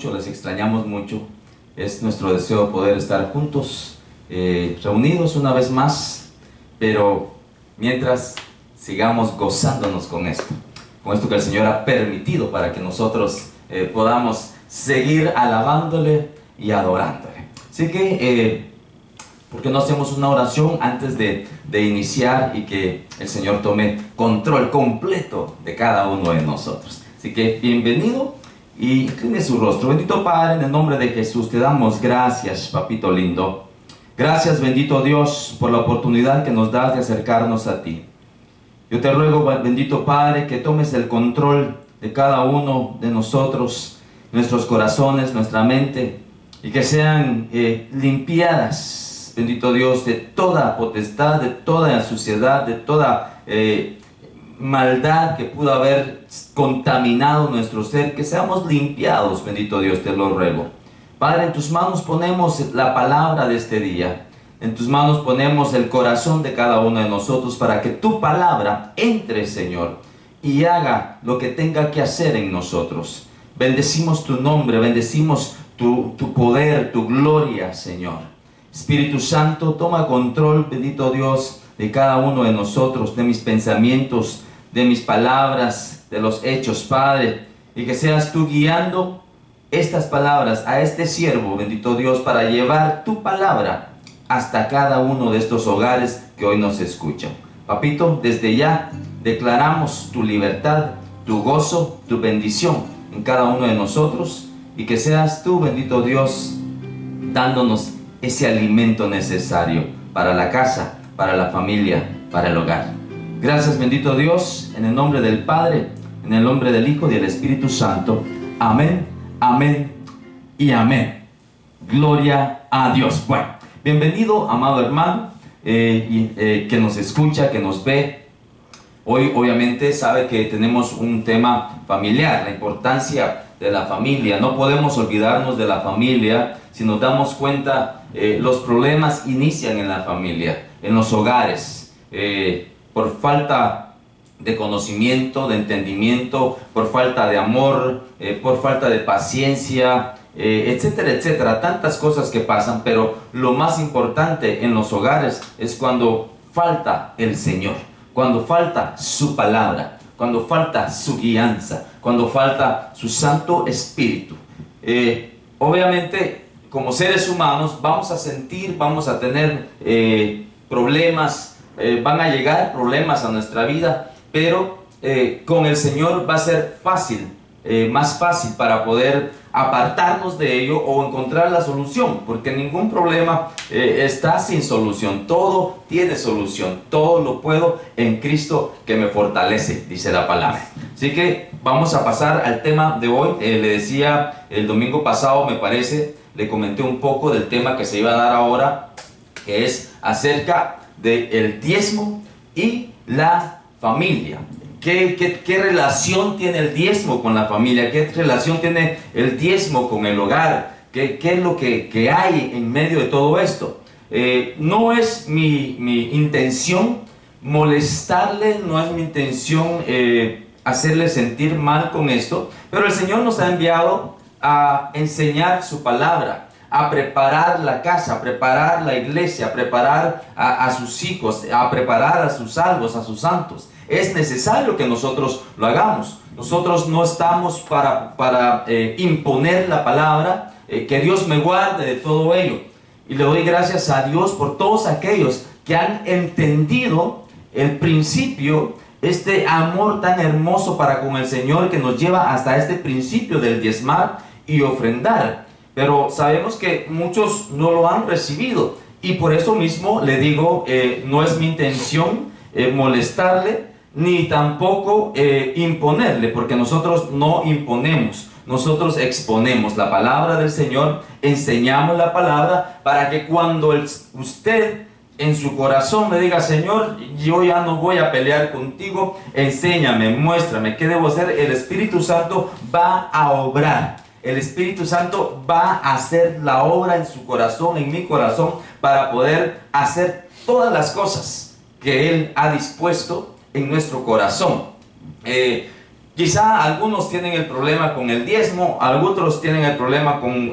Les extrañamos mucho. Es nuestro deseo poder estar juntos, reunidos una vez más, pero mientras sigamos gozándonos con esto que el Señor ha permitido para que nosotros podamos seguir alabándole y adorándole. Así que, ¿por qué no hacemos una oración antes de iniciar y que el Señor tome control completo de cada uno de nosotros? Así que, bienvenido. Y incline su rostro. Bendito Padre, en el nombre de Jesús, te damos gracias, papito lindo. Gracias, bendito Dios, por la oportunidad que nos das de acercarnos a ti. Yo te ruego, bendito Padre, que tomes el control de cada uno de nosotros, nuestros corazones, nuestra mente, y que sean limpiadas, bendito Dios, de toda potestad, de toda suciedad, de toda maldad que pudo haber contaminado nuestro ser, que seamos limpiados, bendito Dios, te lo ruego. Padre, en tus manos ponemos la palabra de este día, en tus manos ponemos el corazón de cada uno de nosotros para que tu palabra entre, Señor, y haga lo que tenga que hacer en nosotros. Bendecimos tu nombre, bendecimos tu poder, tu gloria, Señor. Espíritu Santo, toma control, bendito Dios, de cada uno de nosotros, de mis pensamientos, de mis palabras, de los hechos, Padre, y que seas tú guiando estas palabras a este siervo, bendito Dios, para llevar tu palabra hasta cada uno de estos hogares que hoy nos escuchan. Papito, desde ya declaramos tu libertad, tu gozo, tu bendición en cada uno de nosotros, y que seas tú, bendito Dios, dándonos ese alimento necesario para la casa, para la familia, para el hogar. Gracias, bendito Dios, en el nombre del Padre, en el nombre del Hijo y del Espíritu Santo. Amén, amén y amén. Gloria a Dios. Bueno, bienvenido, amado hermano, que nos escucha, que nos ve. Hoy, obviamente, sabe que tenemos un tema familiar, la importancia de la familia. No podemos olvidarnos de la familia. Si nos damos cuenta, los problemas inician en la familia, en los hogares, por falta de conocimiento, de entendimiento, por falta de amor, por falta de paciencia, etcétera, etcétera. Tantas cosas que pasan, pero lo más importante en los hogares es cuando falta el Señor, cuando falta su palabra, cuando falta su guianza, cuando falta su Santo Espíritu. Obviamente, como seres humanos, vamos a sentir, vamos a tener problemas, van a llegar problemas a nuestra vida, pero con el Señor va a ser fácil, más fácil para poder apartarnos de ello o encontrar la solución, porque ningún problema está sin solución. Todo tiene solución, todo lo puedo en Cristo que me fortalece, dice la palabra. Así que vamos a pasar al tema de hoy. Le decía el domingo pasado, me parece, le comenté un poco del tema que se iba a dar ahora, que es acerca del diezmo y la familia. ¿Qué relación tiene el diezmo con la familia? ¿Qué relación tiene el diezmo con el hogar? ¿Qué es lo que hay en medio de todo esto? No es mi intención molestarle, no es mi intención hacerle sentir mal con esto, pero el Señor nos ha enviado a enseñar su palabra, a preparar la casa, a preparar la iglesia, a preparar a sus hijos, a preparar a sus salvos, a sus santos. Es necesario que nosotros lo hagamos. Nosotros no estamos para imponer la palabra, que Dios me guarde de todo ello. Y le doy gracias a Dios por todos aquellos que han entendido el principio, este amor tan hermoso para con el Señor que nos lleva hasta este principio del diezmar y ofrendar. Pero sabemos que muchos no lo han recibido, y por eso mismo le digo, no es mi intención molestarle, ni tampoco imponerle, porque nosotros no imponemos, nosotros exponemos la palabra del Señor, enseñamos la palabra para que cuando usted en su corazón me diga: Señor, yo ya no voy a pelear contigo, enséñame, muéstrame qué debo hacer, el Espíritu Santo va a obrar. El Espíritu Santo va a hacer la obra en su corazón, en mi corazón, para poder hacer todas las cosas que Él ha dispuesto en nuestro corazón. Quizá algunos tienen el problema con el diezmo, algunos tienen el problema con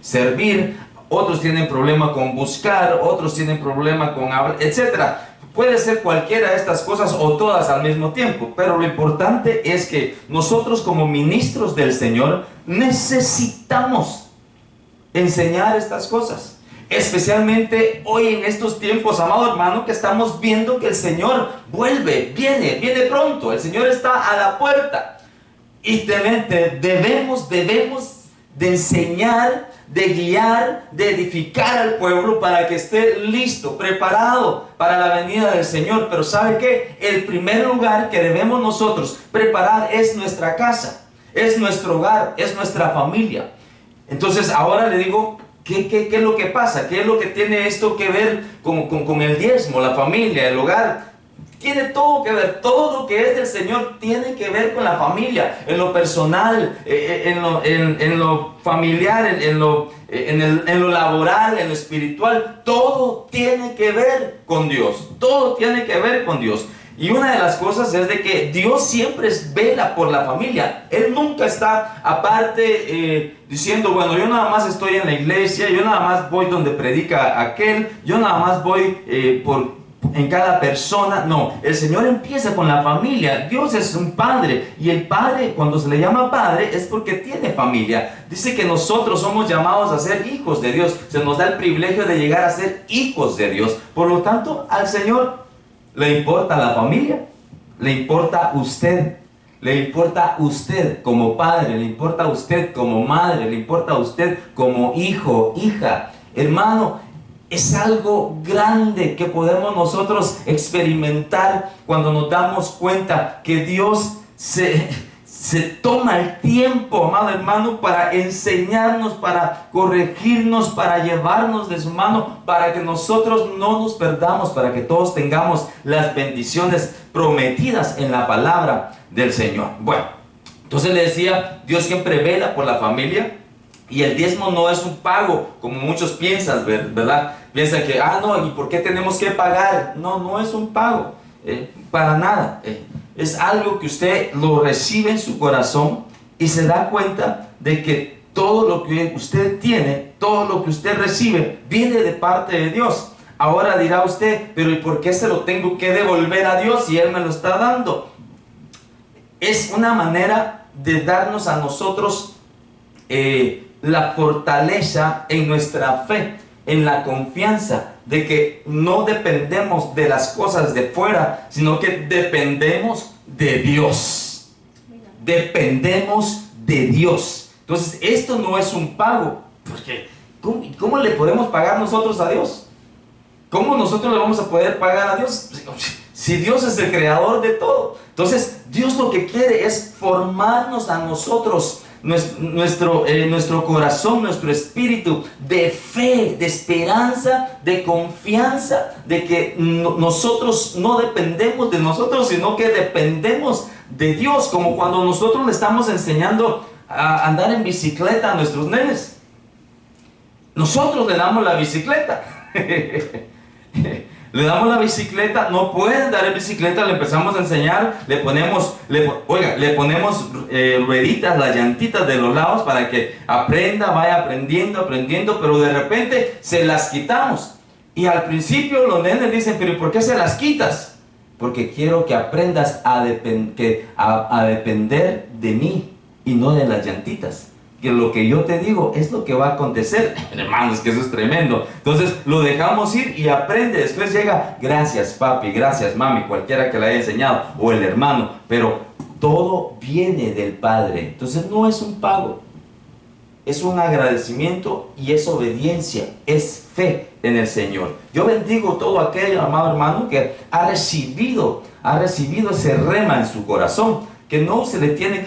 servir, otros tienen problema con buscar, otros tienen problema con hablar, etcétera. Puede ser cualquiera de estas cosas o todas al mismo tiempo, pero lo importante es que nosotros como ministros del Señor necesitamos enseñar estas cosas. Especialmente hoy en estos tiempos, amado hermano, que estamos viendo que el Señor viene pronto. El Señor está a la puerta. Y debemos de enseñar, de guiar, de edificar al pueblo para que esté listo, preparado para la venida del Señor. Pero ¿sabe qué? El primer lugar que debemos nosotros preparar es nuestra casa, es nuestro hogar, es nuestra familia. Entonces ahora le digo, ¿qué es lo que pasa? ¿Qué es lo que tiene esto que ver con el diezmo, la familia, el hogar? Tiene todo que ver, todo lo que es del Señor tiene que ver con la familia, en lo personal, en lo familiar, en lo laboral, en lo espiritual. Todo tiene que ver con Dios, todo tiene que ver con Dios. Y una de las cosas es de que Dios siempre vela por la familia. Él nunca está aparte diciendo, bueno, yo nada más estoy en la iglesia, yo nada más voy donde predica aquel, yo nada más voy en cada persona. No, el Señor empieza con la familia. Dios es un padre, y el padre, cuando se le llama padre, es porque tiene familia. Dice que nosotros somos llamados a ser hijos de Dios. Se nos da el privilegio de llegar a ser hijos de Dios. Por lo tanto, al Señor le importa la familia, le importa usted, le importa usted como padre, le importa usted como madre, le importa usted como hijo, hija. Hermano, es algo grande que podemos nosotros experimentar cuando nos damos cuenta que Dios se toma el tiempo, amado hermano, para enseñarnos, para corregirnos, para llevarnos de su mano, para que nosotros no nos perdamos, para que todos tengamos las bendiciones prometidas en la palabra del Señor. Bueno, entonces le decía, Dios siempre vela por la familia. Y el diezmo no es un pago, como muchos piensan, ¿verdad? Piensan que, no, ¿y por qué tenemos que pagar? No, no es un pago, para nada. Es algo que usted lo recibe en su corazón y se da cuenta de que todo lo que usted tiene, todo lo que usted recibe, viene de parte de Dios. Ahora dirá usted, pero ¿y por qué se lo tengo que devolver a Dios si Él me lo está dando? Es una manera de darnos a nosotros la fortaleza en nuestra fe, en la confianza de que no dependemos de las cosas de fuera, sino que dependemos de Dios. Dependemos de Dios. Entonces, esto no es un pago, porque ¿cómo le podemos pagar nosotros a Dios? ¿Cómo nosotros le vamos a poder pagar a Dios? Si Dios es el creador de todo. Entonces, Dios lo que quiere es formarnos a nosotros, nuestro corazón, nuestro espíritu de fe, de esperanza, de confianza, de que nosotros no dependemos de nosotros, sino que dependemos de Dios, como cuando nosotros le estamos enseñando a andar en bicicleta a nuestros nenes. Nosotros le damos la bicicleta. Le damos la bicicleta, no puede andar en bicicleta, le empezamos a enseñar, le ponemos rueditas, las llantitas de los lados para que aprenda, vaya aprendiendo, pero de repente se las quitamos. Y al principio los nenes dicen, pero ¿por qué se las quitas? Porque quiero que aprendas a depender de mí y no de las llantitas. Que lo que yo te digo es lo que va a acontecer. Hermanos, que eso es tremendo. Entonces lo dejamos ir y aprende. Después llega, gracias papi, gracias mami, cualquiera que le haya enseñado, o el hermano, pero todo viene del Padre. Entonces no es un pago, es un agradecimiento y es obediencia, es fe en el Señor. Yo bendigo todo aquello, amado hermano, que ha recibido ese rema en su corazón, que no se le tiene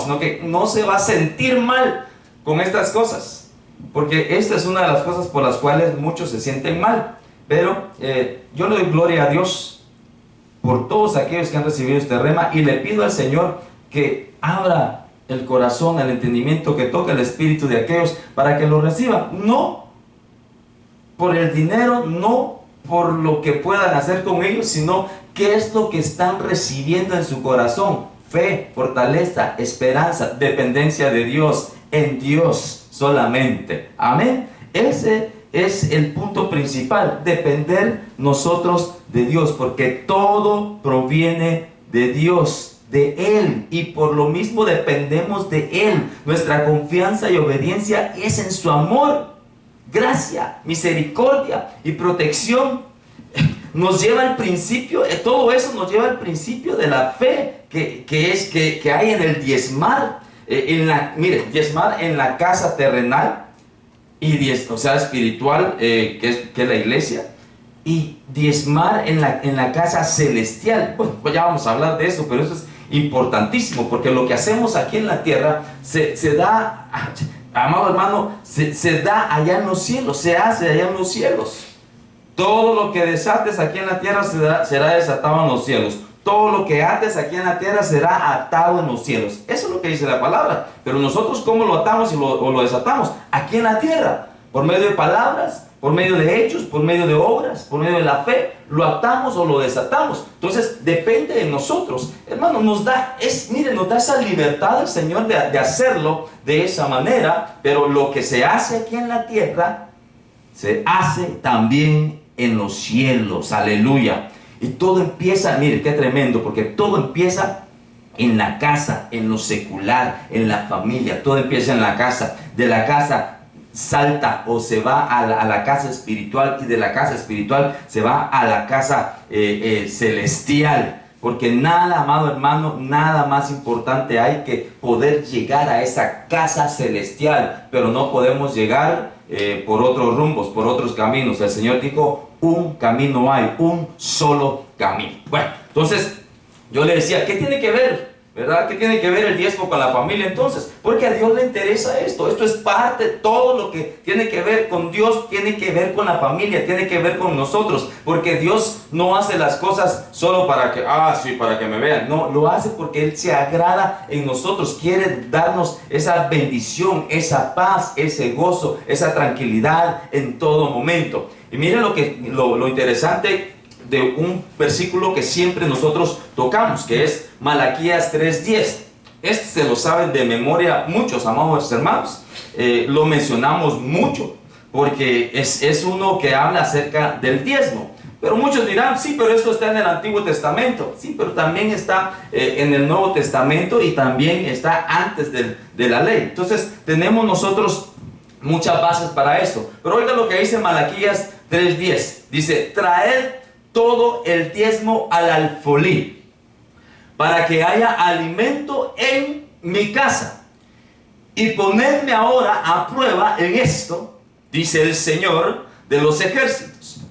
sino que no se va a sentir mal con estas cosas, porque esta es una de las cosas por las cuales muchos se sienten mal. Pero yo le doy gloria a Dios por todos aquellos que han recibido este rema, y le pido al Señor que abra el corazón, el entendimiento, que toque el espíritu de aquellos para que lo reciban, no por el dinero, no por lo que puedan hacer con ellos, sino qué es lo que están recibiendo en su corazón. Fe, fortaleza, esperanza, dependencia de Dios, en Dios solamente. Amén. Ese es el punto principal, depender nosotros de Dios, porque todo proviene de Dios, de Él, y por lo mismo dependemos de Él. Nuestra confianza y obediencia es en su amor, gracia, misericordia y protección. Nos lleva al principio, todo eso nos lleva al principio de la fe que hay en el diezmar. Mire, diezmar en la casa terrenal y o sea, espiritual, que es la iglesia, y diezmar en la casa celestial. Bueno, pues ya vamos a hablar de eso, pero eso es importantísimo, porque lo que hacemos aquí en la tierra se da, amado hermano, se da allá en los cielos, se hace allá en los cielos. Todo lo que desates aquí en la tierra será desatado en los cielos. Todo lo que ates aquí en la tierra será atado en los cielos. Eso es lo que dice la palabra. Pero nosotros, ¿cómo lo atamos o lo desatamos? Aquí en la tierra. Por medio de palabras, por medio de hechos, por medio de obras, por medio de la fe. Lo atamos o lo desatamos. Entonces, depende de nosotros. Hermano, nos da esa libertad el Señor de hacerlo de esa manera. Pero lo que se hace aquí en la tierra, se hace también en los cielos. Aleluya. Y todo empieza, mire qué tremendo, porque todo empieza en la casa, en lo secular, en la familia. Todo empieza en la casa. De la casa salta o se va a la casa espiritual, y de la casa espiritual se va a la casa celestial. Porque nada, amado hermano, nada más importante hay que poder llegar a esa casa celestial. Pero no podemos llegar por otros rumbos, por otros caminos. El Señor dijo, un camino hay, un solo camino. Bueno, entonces yo le decía, ¿qué tiene que ver? ¿Verdad? ¿Qué tiene que ver el diezmo con la familia entonces? Porque a Dios le interesa esto. Esto es parte de todo lo que tiene que ver con Dios, tiene que ver con la familia, tiene que ver con nosotros. Porque Dios no hace las cosas solo para que, para que me vean. No, lo hace porque Él se agrada en nosotros. Quiere darnos esa bendición, esa paz, ese gozo, esa tranquilidad en todo momento. Y miren lo interesante de un versículo que siempre nosotros tocamos, que es Malaquías 3:10. Este se lo saben de memoria muchos, amados hermanos. Lo mencionamos mucho, porque es uno que habla acerca del diezmo. Pero muchos dirán, sí, pero esto está en el Antiguo Testamento. Sí, pero también está en el Nuevo Testamento, y también está antes de la ley. Entonces tenemos nosotros muchas bases para esto. Pero oiga lo que dice Malaquías 3:10. Dice, traed todo el diezmo al alfolí, para que haya alimento en mi casa, y ponedme ahora a prueba en esto, dice el Señor de los ejércitos,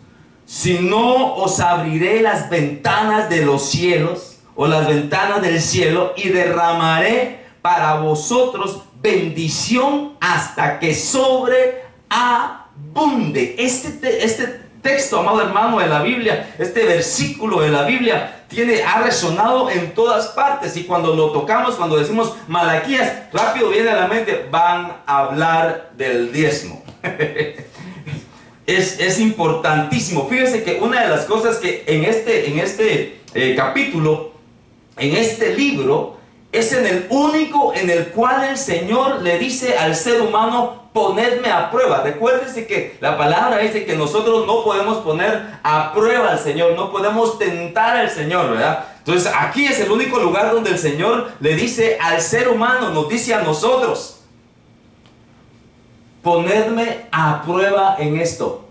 si no os abriré las ventanas de los cielos, o las ventanas del cielo, y derramaré para vosotros bendición hasta que sobreabunde. Este texto, amado hermano, de la Biblia, este versículo de la Biblia ha resonado en todas partes, y cuando lo tocamos, cuando decimos Malaquías, rápido viene a la mente, van a hablar del diezmo. Es importantísimo. Fíjense que una de las cosas que en este capítulo, en este libro, es en el único en el cual el Señor le dice al ser humano, ponedme a prueba. Recuérdense que la palabra dice que nosotros no podemos poner a prueba al Señor, no podemos tentar al Señor, ¿verdad? Entonces aquí es el único lugar donde el Señor le dice al ser humano, nos dice a nosotros, ponedme a prueba en esto.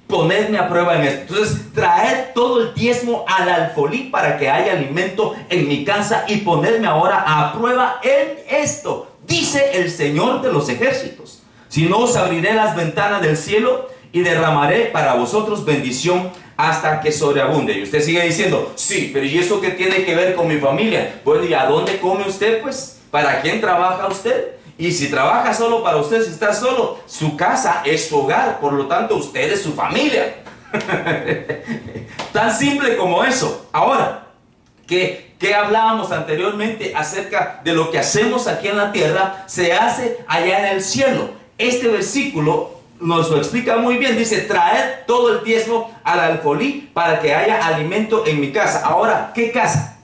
Ponedme a prueba en esto. Entonces, traed todo el diezmo al alfolí para que haya alimento en mi casa, y ponedme ahora a prueba en esto, dice el Señor de los ejércitos. Si no, os abriré las ventanas del cielo y derramaré para vosotros bendición hasta que sobreabunde. Y usted sigue diciendo, sí, pero ¿y eso qué tiene que ver con mi familia? Bueno, ¿y a dónde come usted? Pues, ¿para quién trabaja usted? Y si trabaja solo para usted, si está solo, su casa es su hogar, por lo tanto usted es su familia. Tan simple como eso. Ahora, ¿qué hablábamos anteriormente acerca de lo que hacemos aquí en la tierra? Se hace allá en el cielo. Este versículo nos lo explica muy bien. Dice, traed todo el diezmo al alfolí para que haya alimento en mi casa. Ahora, ¿qué casa?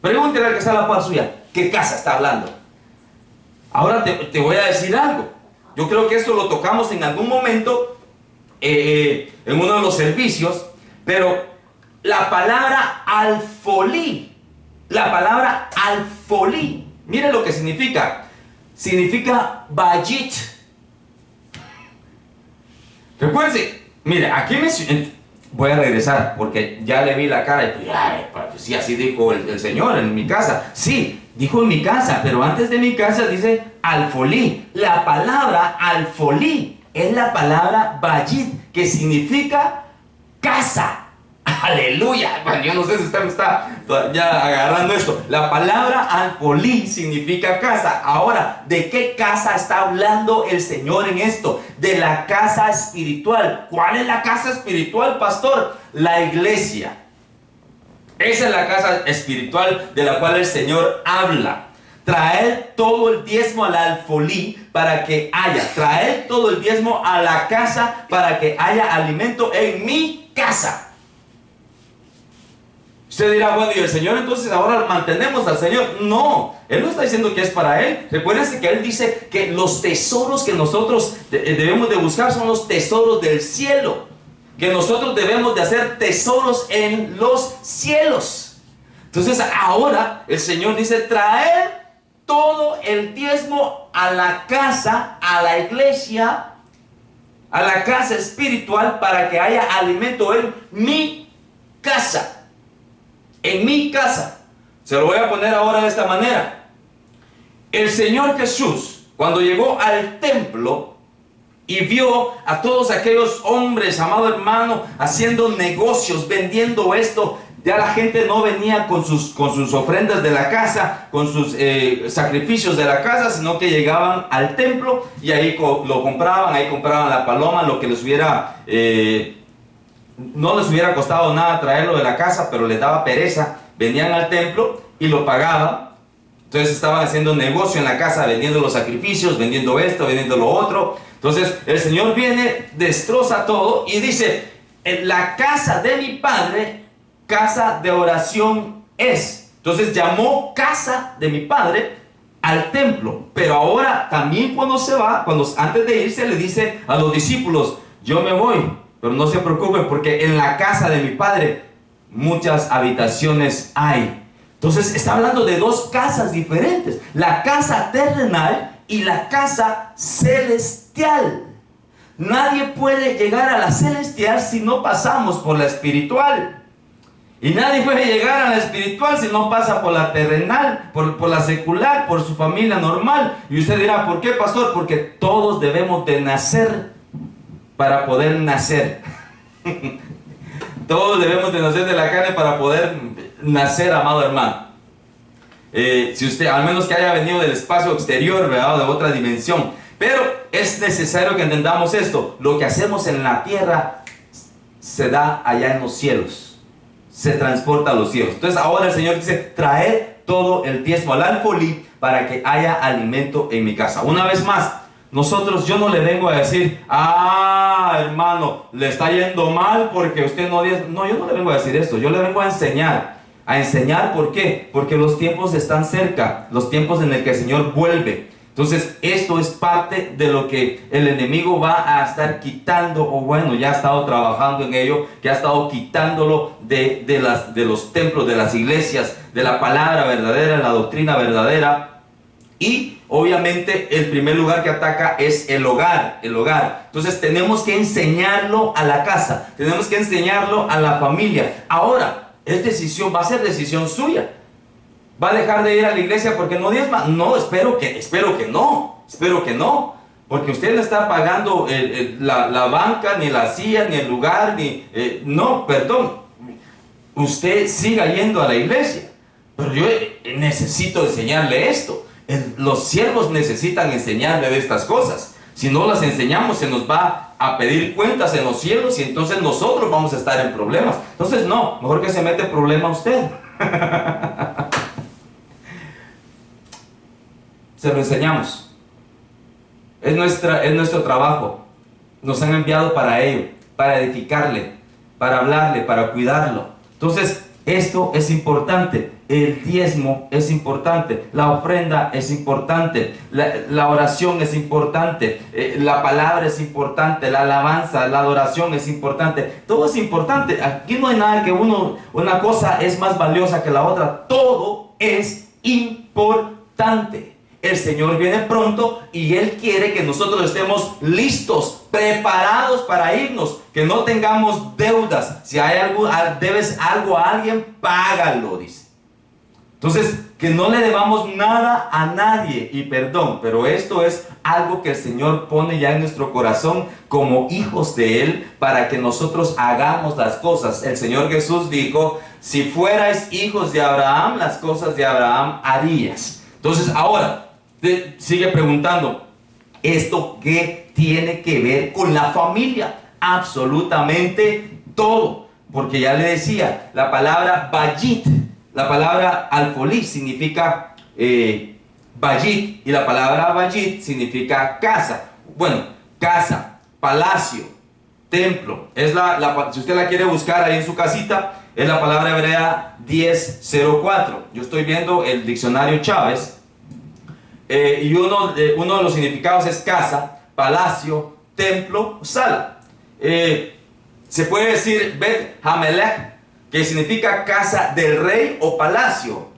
Pregúntele al que está a la par suya, ¿qué casa está hablando? Ahora te voy a decir algo. Yo creo que esto lo tocamos en algún momento en uno de los servicios, pero la palabra alfolí, mire lo que significa. Significa bayit. Recuerde, mire, aquí voy a regresar porque ya le vi la cara y pues sí, así dijo el Señor en mi casa. Sí, dijo en mi casa, pero antes de mi casa dice alfolí. La palabra alfolí es la palabra bayit, que significa casa. Aleluya. Bueno, yo no sé si usted me está ya agarrando esto. La palabra alfolí significa casa. Ahora, ¿de qué casa está hablando el Señor en esto? De la casa espiritual. ¿Cuál es la casa espiritual, pastor? La iglesia. Esa es la casa espiritual de la cual el Señor habla. Traer todo el diezmo al alfolí para que haya. Traer todo el diezmo a la casa para que haya alimento en mi casa. Usted dirá, bueno, ¿y el Señor entonces ahora mantenemos al Señor? No, Él no está diciendo que es para Él. Recuérdense que Él dice que los tesoros que nosotros debemos de buscar son los tesoros del cielo. Que nosotros debemos de hacer tesoros en los cielos. Entonces ahora el Señor dice, traer todo el diezmo a la casa, a la iglesia, a la casa espiritual para que haya alimento en mi casa. En mi casa. Se lo voy a poner ahora de esta manera. El Señor Jesús, cuando llegó al templo y vio a todos aquellos hombres, amado hermano, haciendo negocios, vendiendo esto, ya la gente no venía con sus ofrendas de la casa, con sus sacrificios de la casa, sino que llegaban al templo y ahí lo compraban, ahí compraban la paloma, lo que les hubiera... no les hubiera costado nada traerlo de la casa, pero les daba pereza. Venían al templo y lo pagaban. Entonces estaban haciendo negocio en la casa, vendiendo los sacrificios, vendiendo esto, vendiendo lo otro. Entonces el Señor viene, destroza todo y dice, en la casa de mi Padre, casa de oración es. Entonces llamó casa de mi Padre al templo. Pero ahora también cuando se va, antes de irse le dice a los discípulos, yo me voy. Pero no se preocupen porque en la casa de mi Padre muchas habitaciones hay. Entonces está hablando de dos casas diferentes. La casa terrenal y la casa celestial. Nadie puede llegar a la celestial si no pasamos por la espiritual. Y nadie puede llegar a la espiritual si no pasa por la terrenal, por la secular, por su familia normal. Y usted dirá, ¿por qué, pastor? Porque todos debemos de nacer para poder nacer. Todos debemos de nacer de la carne para poder nacer, amado hermano. Si usted, al menos que haya venido del espacio exterior, ¿verdad? De otra dimensión. Pero es necesario que entendamos esto. Lo que hacemos en la tierra se da allá en los cielos. Se transporta a los cielos. Entonces ahora el Señor dice, traed todo el diezmo al alfolí para que haya alimento en mi casa. Una vez más, yo no le vengo a decir, hermano, le está yendo mal porque usted no diezma. No, yo no le vengo a decir esto, yo le vengo a enseñar. ¿A enseñar por qué? Porque los tiempos están cerca, los tiempos en el que el Señor vuelve. Entonces, esto es parte de lo que el enemigo va a estar quitando, o bueno, ya ha estado trabajando en ello, que ha estado quitándolo de los templos, de las iglesias, de la palabra verdadera, la doctrina verdadera. Y obviamente el primer lugar que ataca es el hogar, Entonces tenemos que enseñarlo a la casa, tenemos que enseñarlo a la familia. Ahora, va a ser decisión suya. ¿Va a dejar de ir a la iglesia porque no diezma? No, espero que no. Porque usted no está pagando la banca, ni la silla, ni el lugar, no, perdón. Usted siga yendo a la iglesia. Pero yo necesito enseñarle esto. Los siervos necesitan enseñarle de estas cosas. Si no las enseñamos, se nos va a pedir cuentas en los cielos y entonces nosotros vamos a estar en problemas. Entonces no, mejor que se mete problema usted. Se lo enseñamos. Es nuestro trabajo. nos han enviado para ello, para edificarle, para hablarle, para cuidarlo. Entonces, esto es importante. El diezmo es importante, la ofrenda es importante, la oración es importante, la palabra es importante, la alabanza, la adoración es importante. Todo es importante. Aquí no hay nada que una cosa es más valiosa que la otra. Todo es importante. El Señor viene pronto y Él quiere que nosotros estemos listos, preparados para irnos, que no tengamos deudas. Si hay algo, debes algo a alguien, págalo, dice. Entonces, que no le debamos nada a nadie, y perdón, pero esto es algo que el Señor pone ya en nuestro corazón como hijos de Él, para que nosotros hagamos las cosas. El Señor Jesús dijo: si fuerais hijos de Abraham, las cosas de Abraham harías. Entonces, ahora, sigue preguntando, ¿esto qué tiene que ver con la familia? Absolutamente todo, porque ya le decía, la palabra bayit, la palabra alfolí significa bayit, y la palabra bayit significa casa. Bueno, casa, palacio, templo. Es si usted la quiere buscar ahí en su casita, es la palabra hebrea 1004. Yo estoy viendo el diccionario Chávez, y uno de los significados es casa, palacio, templo, sala. Se puede decir Bet Hamelech, que significa casa del rey o palacio.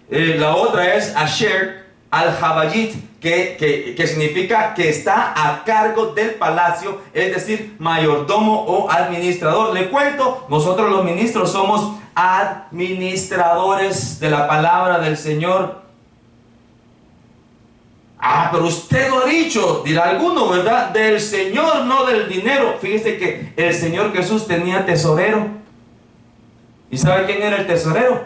La otra es Asher al-Habayit, que significa que está a cargo del palacio, es decir, mayordomo o administrador. Le cuento, nosotros los ministros somos administradores de la palabra del Señor. Ah, pero usted lo ha dicho, dirá alguno, ¿verdad? Del Señor, no del dinero. Fíjese que el Señor Jesús tenía tesorero. ¿Y sabe quién era el tesorero?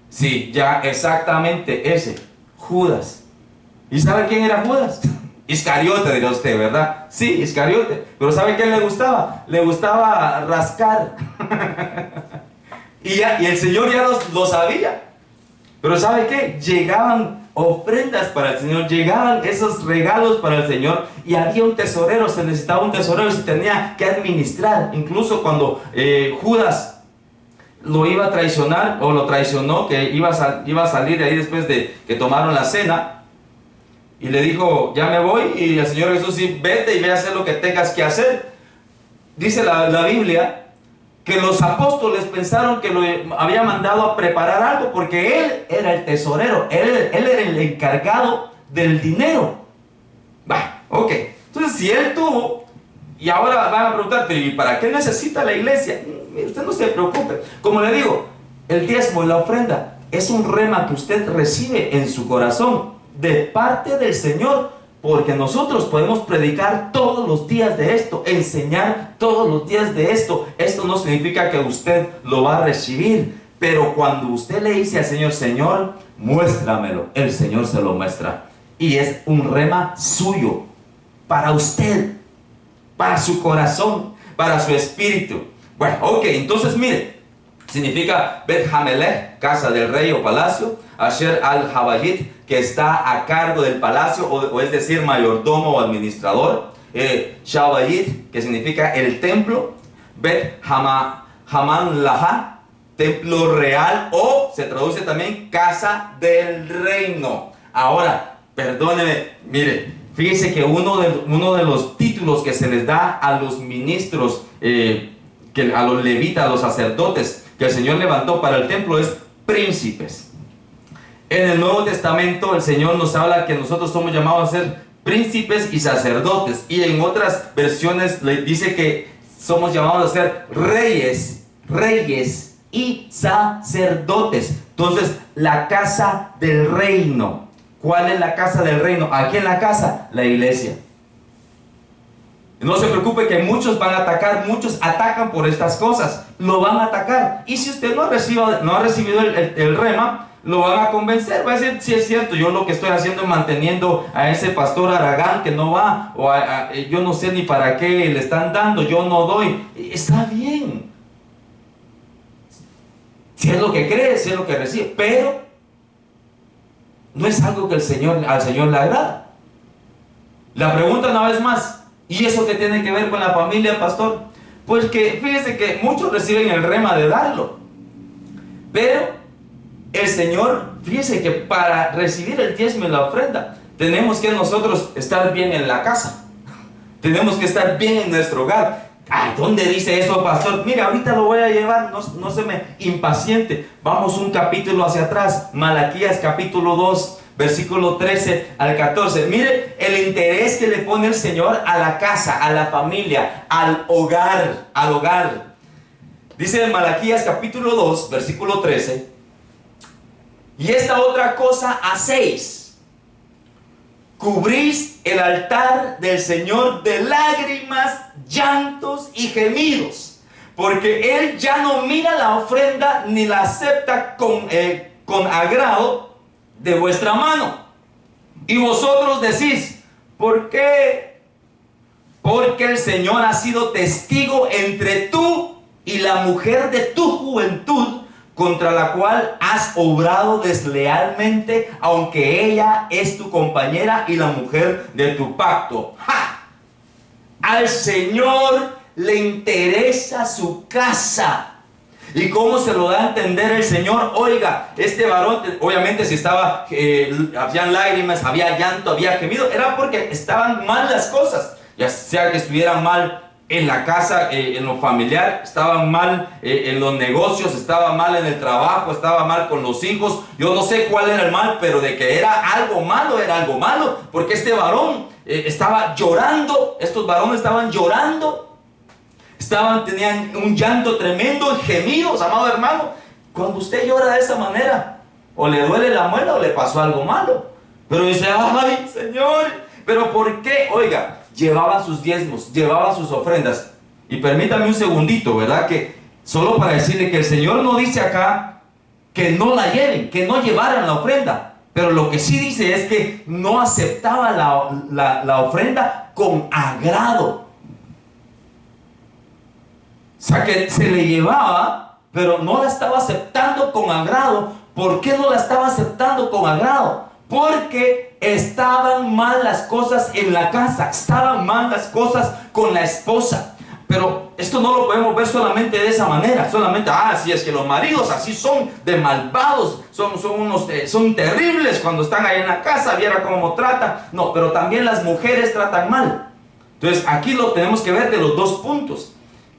Sí, ya exactamente ese, Judas. ¿Y sabe quién era Judas? Iscariote, dirá usted, ¿verdad? Sí, Iscariote. Pero ¿sabe qué le gustaba? Le gustaba rascar. y el Señor ya lo sabía. Pero ¿sabe qué? Llegaban ofrendas para el Señor, llegaban esos regalos para el Señor, y había un tesorero, se necesitaba un tesorero, se tenía que administrar. Incluso cuando Judas lo iba a traicionar, o lo traicionó, que iba a salir de ahí después de que tomaron la cena, y le dijo: ya me voy, y el Señor Jesús: sí, vete y ve a hacer lo que tengas que hacer. Dice la Biblia que los apóstoles pensaron que lo había mandado a preparar algo, porque él era el tesorero, él era el encargado del dinero. Ok, entonces si él tuvo, y ahora van a preguntar: ¿y para qué necesita la iglesia? Usted no se preocupe. Como le digo, el diezmo y la ofrenda es un rema que usted recibe en su corazón de parte del Señor, porque nosotros podemos predicar todos los días de esto, enseñar todos los días de esto. Esto no significa que usted lo va a recibir, pero cuando usted le dice al Señor: Señor, muéstramelo, el Señor se lo muestra. Y es un rema suyo, para usted, para su corazón, para su espíritu. Bueno, ok, entonces mire, significa Bet Hamelech, casa del rey o palacio. Asher al-Habayit, que está a cargo del palacio, o es decir, mayordomo o administrador. Shabayit, que significa el templo. Bet Haman Laha, templo real, o se traduce también casa del reino. Ahora, perdóneme, mire, fíjese que uno de los títulos que se les da a los ministros, a los levitas, a los sacerdotes, que el Señor levantó para el templo, es príncipes. En el Nuevo Testamento el Señor nos habla que nosotros somos llamados a ser príncipes y sacerdotes, y en otras versiones le dice que somos llamados a ser reyes y sacerdotes. Entonces, la casa del reino. ¿Cuál es la casa del reino? Aquí en la casa, la iglesia. No se preocupe que muchos van a atacar, muchos atacan por estas cosas, lo van a atacar. Y si usted no ha recibido el rema, lo van a convencer, va a decir: sí, es cierto, yo lo que estoy haciendo es manteniendo a ese pastor Aragán que no va, o yo no sé ni para qué le están dando, yo no doy. Está bien, si es lo que cree, si es lo que recibe, pero no es algo que al Señor le agrada. La pregunta una vez más, ¿y eso qué tiene que ver con la familia, pastor? Pues que fíjese que muchos reciben el rema de darlo, pero el Señor, fíjese que para recibir el diezmo y la ofrenda, tenemos que nosotros estar bien en la casa, tenemos que estar bien en nuestro hogar. ¿Dónde dice eso, pastor? Mira, ahorita lo voy a llevar, no se me impaciente. Vamos un capítulo hacia atrás, Malaquías capítulo 2, versículo 13 al 14. Mire el interés que le pone el Señor a la casa, a la familia, al hogar, al hogar. Dice en Malaquías capítulo 2, versículo 13: y esta otra cosa hacéis: cubrís el altar del Señor de lágrimas, llantos y gemidos, porque Él ya no mira la ofrenda ni la acepta con agrado de vuestra mano. Y vosotros decís: ¿por qué? Porque el Señor ha sido testigo entre tú y la mujer de tu juventud, contra la cual has obrado deslealmente, aunque ella es tu compañera y la mujer de tu pacto. ¡Ja! Al Señor le interesa su casa. ¿Y cómo se lo da a entender el Señor? Oiga, este varón, obviamente si estaba, habían lágrimas, había llanto, había gemido, era porque estaban mal las cosas. Ya sea que estuvieran mal en la casa, en lo familiar, estaban mal en los negocios, estaba mal en el trabajo, estaba mal con los hijos. Yo no sé cuál era el mal, pero de que era algo malo, porque este varón estaba llorando, estos varones estaban llorando, tenían un llanto tremendo y gemidos, amado hermano. Cuando usted llora de esa manera, o le duele la muela o le pasó algo malo, pero dice: ay, Señor, pero ¿por qué? Oiga, llevaban sus diezmos, llevaban sus ofrendas. Y permítame un segundito, ¿verdad? Que solo para decirle que el Señor no dice acá que no la lleven, que no llevaran la ofrenda, pero lo que sí dice es que no aceptaba la ofrenda con agrado. O sea, que se le llevaba, pero no la estaba aceptando con agrado. ¿Por qué no la estaba aceptando con agrado? Porque estaban mal las cosas en la casa, estaban mal las cosas con la esposa. Pero esto no lo podemos ver solamente de esa manera, solamente, si es que los maridos así son de malvados, son terribles cuando están ahí en la casa, viera cómo tratan. No, pero también las mujeres tratan mal. Entonces aquí lo tenemos que ver de los dos puntos.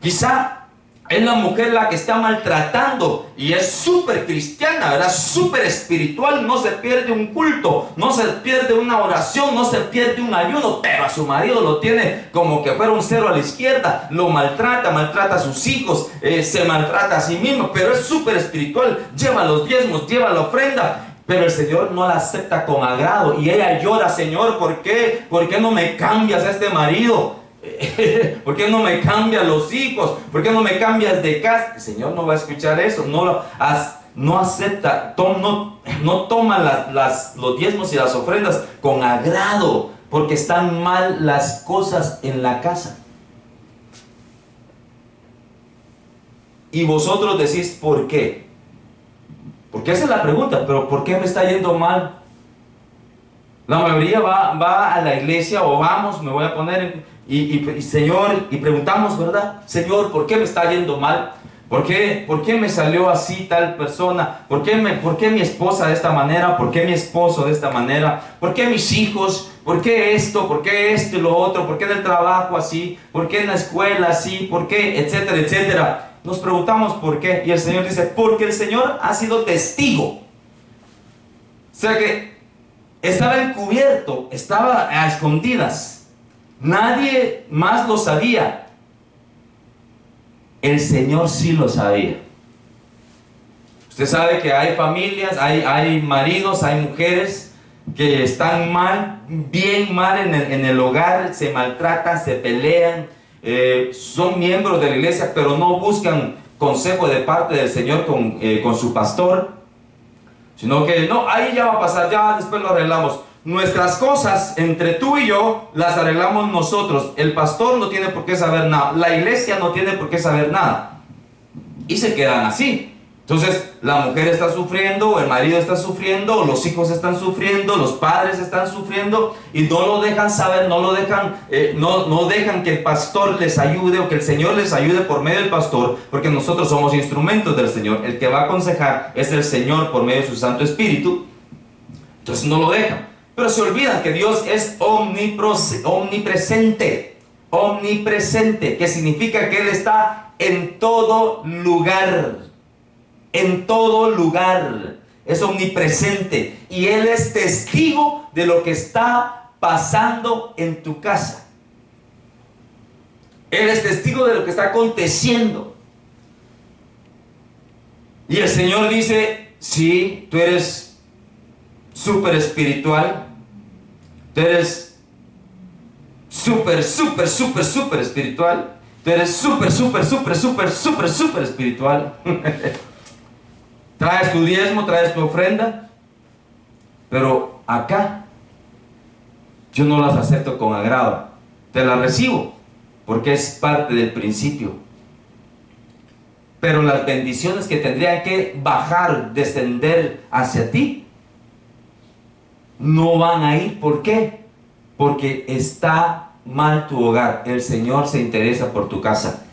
Quizá es la mujer la que está maltratando y es súper cristiana, ¿verdad? Súper espiritual, no se pierde un culto, no se pierde una oración, no se pierde un ayuno, pero a su marido lo tiene como que fuera un cero a la izquierda, lo maltrata a sus hijos, se maltrata a sí mismo, pero es súper espiritual, lleva los diezmos, lleva la ofrenda, pero el Señor no la acepta con agrado y ella llora: Señor, ¿por qué? ¿Por qué no me cambias a este marido? ¿Por qué no me cambias los hijos? ¿Por qué no me cambias de casa? El Señor no va a escuchar eso, no acepta, no toma los diezmos y las ofrendas con agrado, porque están mal las cosas en la casa. Y vosotros decís: ¿por qué? Porque esa es la pregunta, pero ¿por qué me está yendo mal? La mayoría va a la iglesia, o vamos, me voy a poner y Señor, y preguntamos, ¿verdad? Señor, ¿por qué me está yendo mal? ¿Por qué me salió así tal persona? ¿Por qué mi esposa de esta manera? ¿Por qué mi esposo de esta manera? ¿Por qué mis hijos? ¿Por qué esto? ¿Por qué esto y lo otro? ¿Por qué en el trabajo así? ¿Por qué en la escuela así? ¿Por qué? Etcétera, etcétera. Nos preguntamos por qué. Y el Señor dice: porque el Señor ha sido testigo. O sea que estaba encubierto, estaba a escondidas. Nadie más lo sabía. El Señor sí lo sabía. Usted sabe que hay familias, hay maridos, hay mujeres que están mal, bien mal en el hogar, se maltratan, se pelean, son miembros de la iglesia, pero no buscan consejo de parte del Señor con su pastor, sino que no, ahí ya va a pasar, ya después lo arreglamos. Nuestras cosas, entre tú y yo, las arreglamos nosotros. El pastor no tiene por qué saber nada, la iglesia no tiene por qué saber nada. Y se quedan así. Entonces, la mujer está sufriendo, o el marido está sufriendo, o los hijos están sufriendo, los padres están sufriendo, y no lo dejan saber, no dejan que el pastor les ayude, o que el Señor les ayude por medio del pastor, porque nosotros somos instrumentos del Señor. El que va a aconsejar es el Señor por medio de su Santo Espíritu. Entonces no lo dejan. Pero se olvidan que Dios es omnipresente. Omnipresente, que significa que Él está en todo lugar. En todo lugar. Es omnipresente. Y Él es testigo de lo que está pasando en tu casa. Él es testigo de lo que está aconteciendo. Y el Señor dice, sí, tú eres súper espiritual. Tú eres súper espiritual. Tú eres súper espiritual. Traes tu diezmo, traes tu ofrenda, pero acá yo no las acepto con agrado. Te las recibo porque es parte del principio, pero las bendiciones que tendrían que bajar, descender hacia ti, no van a ir. ¿Por qué? Porque está mal tu hogar. El Señor se interesa por tu casa.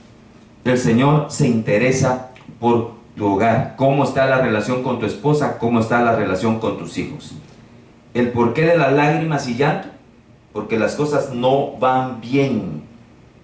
El Señor se interesa por tu hogar. ¿Cómo está la relación con tu esposa? ¿Cómo está la relación con tus hijos? ¿El porqué de las lágrimas y llanto? Porque las cosas no van bien.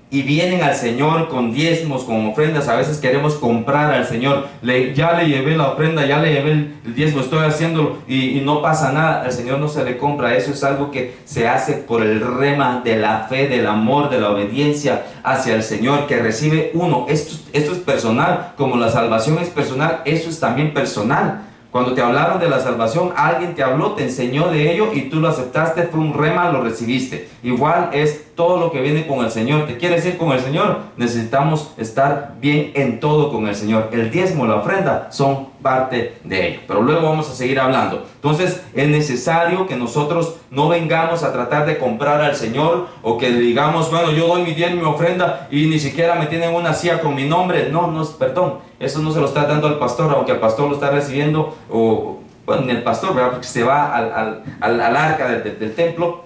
Y vienen al Señor con diezmos, con ofrendas. A veces queremos comprar al Señor. Ya le llevé la ofrenda, ya le llevé el diezmo, estoy haciéndolo y no pasa nada. Al Señor no se le compra. Eso es algo que se hace por el rema de la fe, del amor, de la obediencia hacia el Señor, que recibe uno. Esto es personal. Como la salvación es personal, eso es también personal. Cuando te hablaron de la salvación, alguien te habló, te enseñó de ello y tú lo aceptaste, fue un rema, lo recibiste. Igual es todo lo que viene con el Señor. ¿Te quieres ir con el Señor? Necesitamos estar bien en todo con el Señor. El diezmo, la ofrenda son parte de ello. Pero luego vamos a seguir hablando. Entonces es necesario que nosotros no vengamos a tratar de comprar al Señor, o que digamos, bueno, yo doy mi diezmo, mi ofrenda y ni siquiera me tienen una silla con mi nombre. No, perdón. Eso no se lo está dando al pastor, aunque el pastor lo está recibiendo, o bueno, ni el pastor, ¿verdad? Porque se va al arca del templo,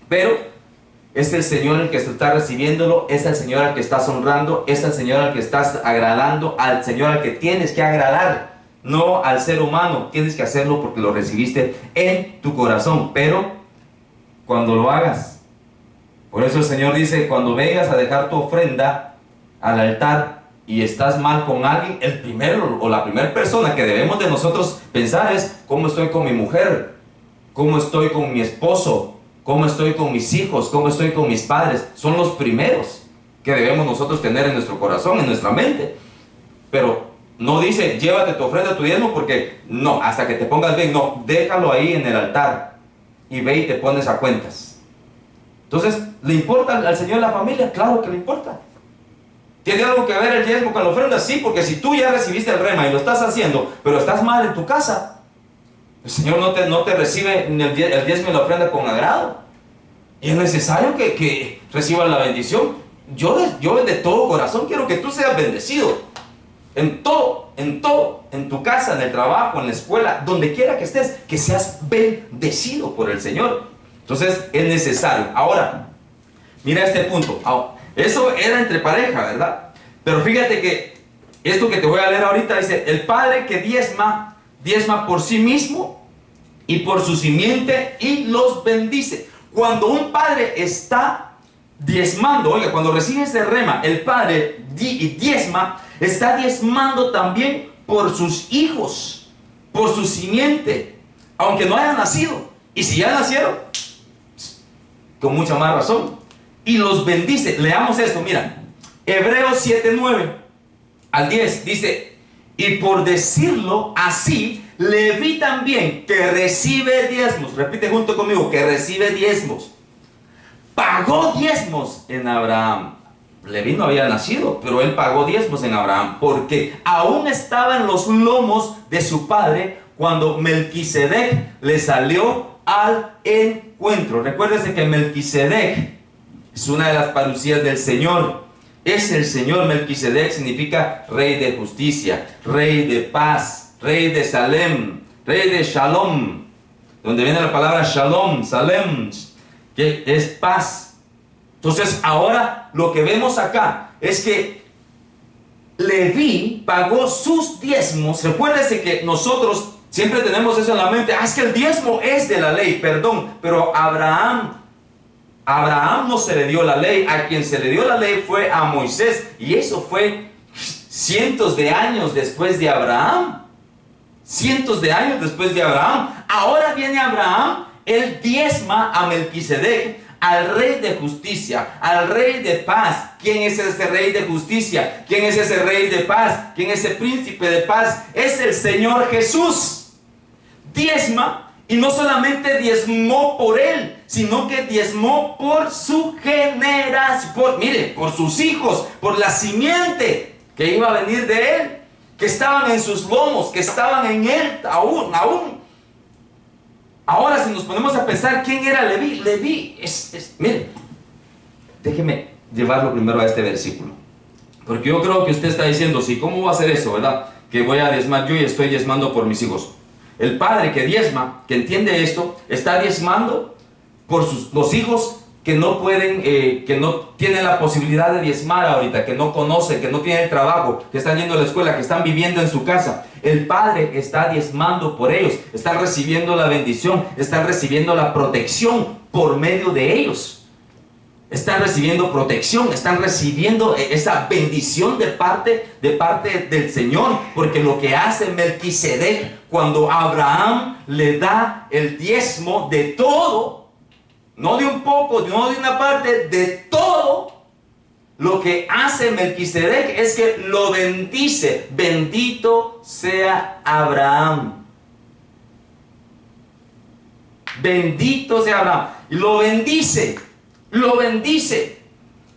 pero es el Señor el que está recibiéndolo, es el Señor al que estás honrando, es el Señor al que estás agradando, al Señor al que tienes que agradar, no al ser humano. Tienes que hacerlo porque lo recibiste en tu corazón, pero cuando lo hagas, por eso el Señor dice, cuando vengas a dejar tu ofrenda al altar, y estás mal con alguien, el primero o la primera persona que debemos de nosotros pensar es: ¿cómo estoy con mi mujer? ¿Cómo estoy con mi esposo? ¿Cómo estoy con mis hijos? ¿Cómo estoy con mis padres? Son los primeros que debemos nosotros tener en nuestro corazón, en nuestra mente. Pero no dice, llévate tu ofrenda, tu diezmo, porque no, hasta que te pongas bien. No, déjalo ahí en el altar y ve y te pones a cuentas. Entonces, ¿le importa al Señor la familia? Claro que le importa. ¿Tiene algo que ver el diezmo con la ofrenda? Sí, porque si tú ya recibiste el rema y lo estás haciendo, pero estás mal en tu casa, el Señor no te recibe el diezmo y la ofrenda con agrado. Y es necesario que recibas la bendición. Yo de todo corazón quiero que tú seas bendecido. En todo, en tu casa, en el trabajo, en la escuela, donde quiera que estés, que seas bendecido por el Señor. Entonces es necesario. Ahora, mira este punto. Eso era entre pareja, ¿verdad? Pero fíjate que esto que te voy a leer ahorita dice: el padre que diezma por sí mismo y por su simiente y los bendice. Cuando un padre está diezmando, oiga, cuando recibe ese rema, el padre diezma, está diezmando también por sus hijos, por su simiente, aunque no hayan nacido. Y si ya nacieron, con mucha más razón. Y los bendice. Leamos esto, mira. Hebreos 7:9 al 10 dice: y por decirlo así, Leví también, que recibe diezmos, repite junto conmigo, que recibe diezmos, pagó diezmos en Abraham. Leví no había nacido, pero él pagó diezmos en Abraham, porque aún estaba en los lomos de su padre cuando Melquisedec le salió al encuentro. Recuérdese que Melquisedec es una de las parucías del Señor. Es el Señor. Melquisedec significa rey de justicia, rey de paz, rey de Salem, rey de Shalom, donde viene la palabra Shalom, Salem, que es paz. Entonces ahora lo que vemos acá es que Leví pagó sus diezmos. Recuérdese que nosotros siempre tenemos eso en la mente. Es que el diezmo es de la ley, perdón. Pero Abraham no se le dio la ley. A quien se le dio la ley fue a Moisés. Y eso fue cientos de años después de Abraham. Cientos de años después de Abraham. Ahora viene Abraham, él diezma a Melquisedec, al rey de justicia, al rey de paz. ¿Quién es ese rey de justicia? ¿Quién es ese rey de paz? ¿Quién es ese príncipe de paz? Es el Señor Jesús. Diezma, y no solamente diezmó por él, sino que diezmó por su generación, por sus hijos, por la simiente que iba a venir de él, que estaban en sus lomos, que estaban en él aún. Ahora, si nos ponemos a pensar, ¿quién era Leví? Leví mire, déjeme llevarlo primero a este versículo, porque yo creo que usted está diciendo, sí, ¿cómo va a hacer eso, verdad? Que voy a diezmar yo y estoy diezmando por mis hijos. El padre que diezma, que entiende esto, está diezmando por los hijos que no pueden, que no tienen la posibilidad de diezmar ahorita, que no conocen, que no tienen trabajo, que están yendo a la escuela, que están viviendo en su casa. El padre está diezmando por ellos, están recibiendo la bendición, están recibiendo la protección por medio de ellos. Están recibiendo protección, están recibiendo esa bendición de parte del Señor, porque lo que hace Melquisedec cuando Abraham le da el diezmo de todo, no de un poco, no de una parte, de todo, lo que hace Melquisedec es que lo bendice. Bendito sea Abraham. Bendito sea Abraham. Y lo bendice. Lo bendice.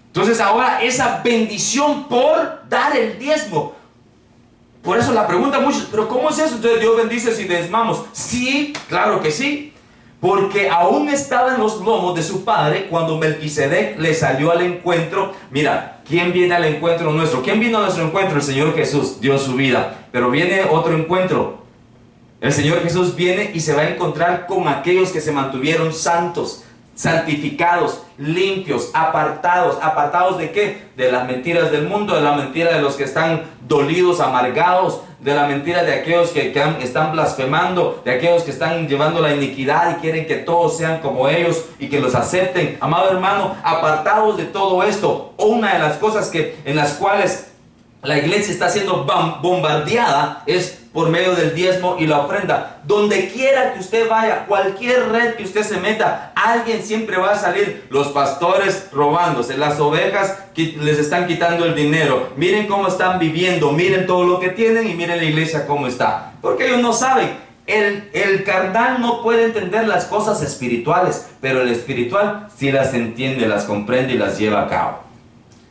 Entonces ahora esa bendición por dar el diezmo. Por eso la pregunta muchos, pero ¿cómo es eso? Entonces Dios bendice si diezmamos. Sí, claro que sí. Porque aún estaba en los lomos de su padre cuando Melquisedec le salió al encuentro. Mira, ¿quién viene al encuentro nuestro? ¿Quién vino a nuestro encuentro? El Señor Jesús dio su vida. Pero viene otro encuentro. El Señor Jesús viene y se va a encontrar con aquellos que se mantuvieron santos, santificados, limpios, apartados. ¿Apartados de qué? De las mentiras del mundo, de la mentira de los que están dolidos, amargados, de la mentira de aquellos que están blasfemando, de aquellos que están llevando la iniquidad y quieren que todos sean como ellos y que los acepten. Amado hermano, apartados de todo esto. Una de las cosas en las cuales la iglesia está siendo bombardeada es por medio del diezmo y la ofrenda. Donde quiera que usted vaya, cualquier red que usted se meta, alguien siempre va a salir. Los pastores robándose, las ovejas les están quitando el dinero. Miren cómo están viviendo, miren todo lo que tienen y miren la iglesia cómo está. Porque ellos no saben. El carnal no puede entender las cosas espirituales, pero el espiritual sí las entiende, las comprende y las lleva a cabo.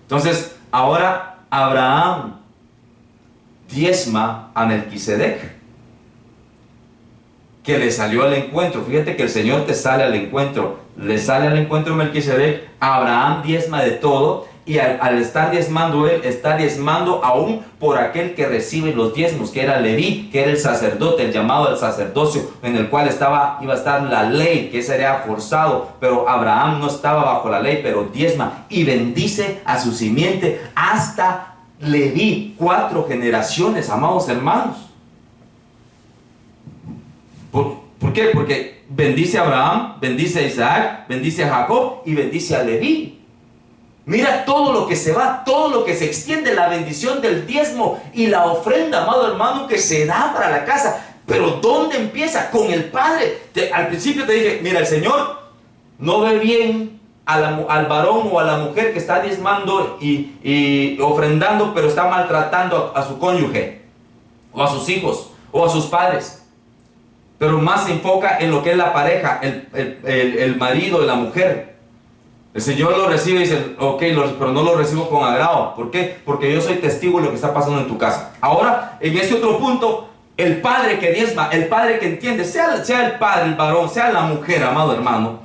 Entonces, ahora Abraham diezma a Melquisedec, que le salió al encuentro. Fíjate que el Señor te sale al encuentro. Le sale al encuentro Melquisedec. Abraham diezma de todo. Y al estar diezmando él, está diezmando aún por aquel que recibe los diezmos, que era Leví, que era el sacerdote, el llamado al sacerdocio, en el cual iba a estar la ley, que sería forzado. Pero Abraham no estaba bajo la ley, pero diezma y bendice a su simiente hasta Leví, 4 generaciones, amados hermanos. ¿Por qué? Porque bendice a Abraham, bendice a Isaac, bendice a Jacob y bendice a Leví. Mira todo lo que se va, todo lo que se extiende, la bendición del diezmo y la ofrenda, amado hermano, que se da para la casa. Pero ¿dónde empieza? Con el Padre. Al principio te dije, mira, el Señor no ve bien al varón o a la mujer que está diezmando y ofrendando, pero está maltratando a su cónyuge, o a sus hijos, o a sus padres. Pero más se enfoca en lo que es la pareja, el marido y la mujer. El Señor lo recibe y dice, ok, pero no lo recibo con agrado. ¿Por qué? Porque yo soy testigo de lo que está pasando en tu casa. Ahora, en este otro punto, el padre que diezma, el padre que entiende, sea el padre, el varón, sea la mujer, amado hermano,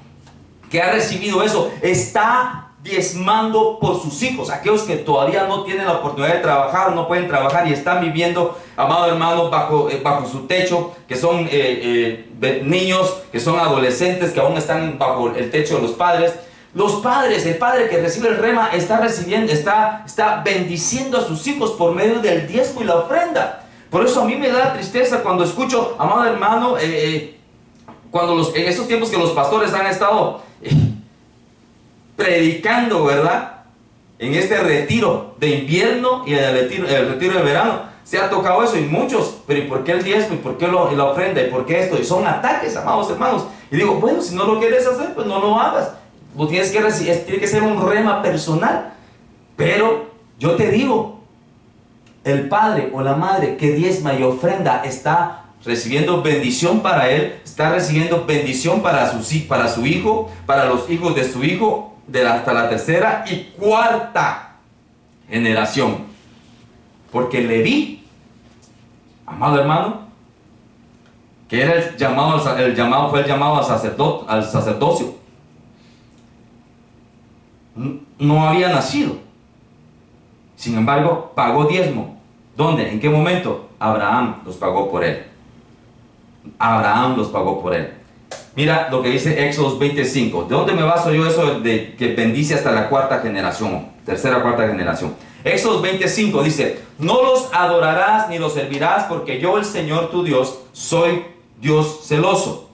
que ha recibido eso, está diezmando por sus hijos, aquellos que todavía no tienen la oportunidad de trabajar, no pueden trabajar y están viviendo, amado hermano, bajo su techo, que son niños, que son adolescentes, que aún están bajo el techo de los padres. Los padres, el padre que recibe el rema está bendiciendo a sus hijos por medio del diezmo y la ofrenda. Por eso a mí me da tristeza cuando escucho, amado hermano, en estos tiempos que los pastores han estado predicando, ¿verdad? En este retiro de invierno y el retiro de verano, se ha tocado eso y muchos, pero ¿y por qué el diezmo? ¿Y por qué la ofrenda? ¿Y por qué esto? Y son ataques, amados hermanos. Y digo, bueno, si no lo quieres hacer, pues no lo hagas. Pues tiene que ser un rema personal. Pero yo te digo, el padre o la madre que diezma y ofrenda está recibiendo bendición para él, está recibiendo bendición para su hijo, para los hijos de su hijo, hasta la tercera y cuarta generación. Porque Leví, amado hermano, que era fue el llamado al sacerdocio, no había nacido. Sin embargo, pagó diezmo. ¿Dónde? ¿En qué momento? Abraham los pagó por él. Abraham los pagó por él. Mira lo que dice Éxodo 25. ¿De dónde me baso yo eso de que bendice hasta la cuarta generación? Tercera, cuarta generación. Éxodo 25 dice: no los adorarás ni los servirás, porque yo, el Señor tu Dios, soy Dios celoso,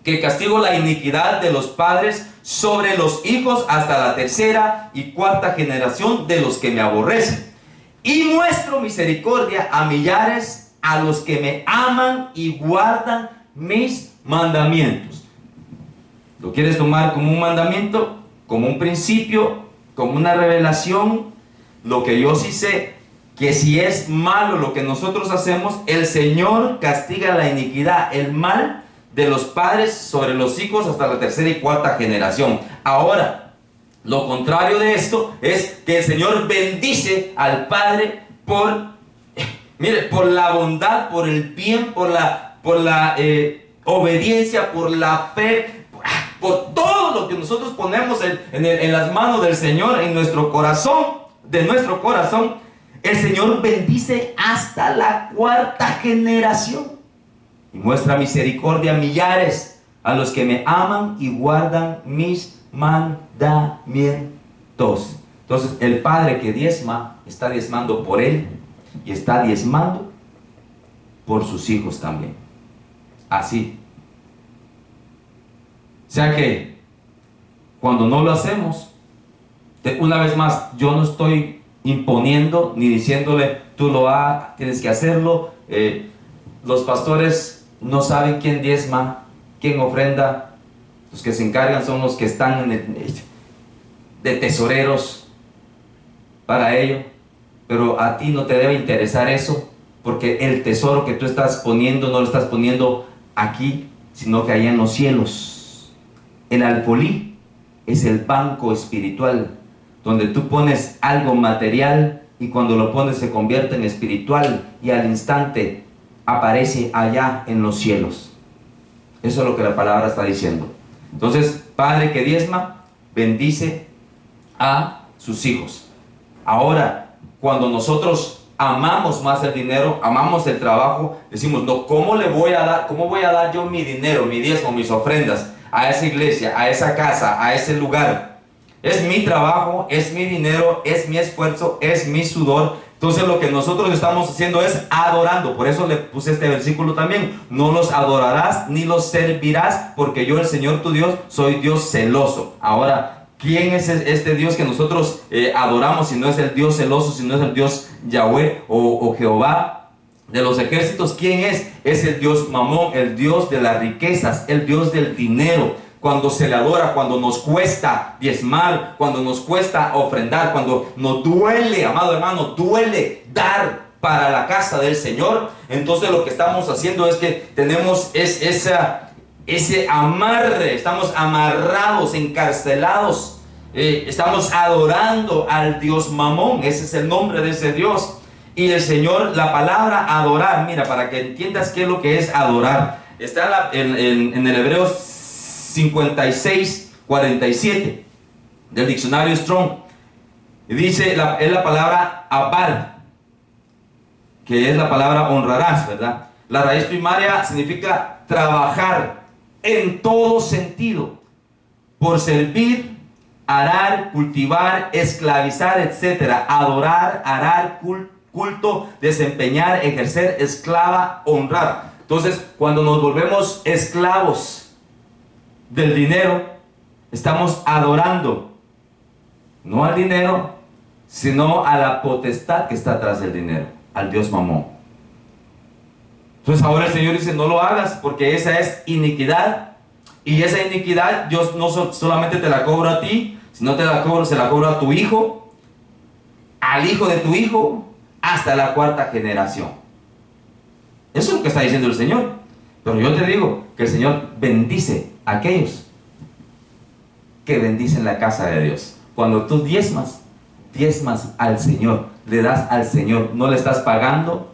que castigo la iniquidad de los padres sobre los hijos hasta la tercera y cuarta generación de los que me aborrecen, y muestro misericordia a millares, a los que me aman y guardan mis mandamientos. ¿Lo quieres tomar como un mandamiento, como un principio, como una revelación? Lo que yo sí sé, que si es malo lo que nosotros hacemos, el Señor castiga la iniquidad, el mal de los padres sobre los hijos hasta la tercera y cuarta generación. Ahora, lo contrario de esto es que el Señor bendice al padre por la bondad, por el bien, por la obediencia, por la fe, por todo lo que nosotros ponemos en las manos del Señor, en nuestro corazón, de nuestro corazón. El Señor bendice hasta la cuarta generación y muestra misericordia a millares, a los que me aman y guardan mis mandamientos. Entonces, el padre que diezma está diezmando por él y está diezmando por sus hijos también. Así. O sea que cuando no lo hacemos, una vez más, yo no estoy imponiendo ni diciéndole tú lo tienes que hacerlo. Los pastores no saben quién diezma, quién ofrenda. Los que se encargan son los que están de tesoreros para ello. Pero a ti no te debe interesar eso, porque el tesoro que tú estás poniendo no lo estás poniendo aquí, sino que allá en los cielos. El alfolí es el banco espiritual, donde tú pones algo material y cuando lo pones se convierte en espiritual y al instante aparece allá en los cielos. Eso es lo que la palabra está diciendo. Entonces, padre que diezma, bendice a sus hijos. Ahora, cuando nosotros amamos más el dinero, amamos el trabajo, decimos, no, ¿cómo voy a dar yo mi dinero, mi diezmo, mis ofrendas a esa iglesia, a esa casa, a ese lugar? Es mi trabajo, es mi dinero, es mi esfuerzo, es mi sudor. Entonces lo que nosotros estamos haciendo es adorando. Por eso le puse este versículo también. No los adorarás ni los servirás, porque yo, el Señor tu Dios, soy Dios celoso. Ahora, ¿quién es este Dios que nosotros adoramos si no es el Dios celoso, si no es el Dios Yahweh o Jehová de los ejércitos? ¿Quién es? Es el Dios Mamón, el Dios de las riquezas, el Dios del dinero. Cuando se le adora, cuando nos cuesta diezmar, cuando nos cuesta ofrendar, cuando nos duele, amado hermano, duele dar para la casa del Señor, entonces lo que estamos haciendo es que tenemos ese amarre, estamos amarrados, encarcelados, estamos adorando al Dios Mamón. Ese es el nombre de ese Dios. Y el Señor, la palabra adorar, mira, para que entiendas qué es lo que es adorar, está en el Hebreos 56:47. del diccionario Strong. Y dice, es la palabra abad, que es la palabra honrarás, ¿verdad? La raíz primaria significa trabajar en todo sentido, por servir, arar, cultivar, esclavizar, etcétera, adorar, arar, culto, desempeñar, ejercer, esclava, honrar. Entonces, cuando nos volvemos esclavos del dinero, estamos adorando no al dinero, sino a la potestad que está atrás del dinero, al Dios Mamón. Entonces ahora el Señor dice, no lo hagas, porque esa es iniquidad, y esa iniquidad yo no solamente te la cobro a ti, sino se la cobro a tu hijo, al hijo de tu hijo, hasta la cuarta generación. Eso es lo que está diciendo el Señor. Pero yo te digo que el Señor bendice a aquellos que bendicen la casa de Dios. Cuando tú diezmas al Señor, le das al Señor, no le estás pagando,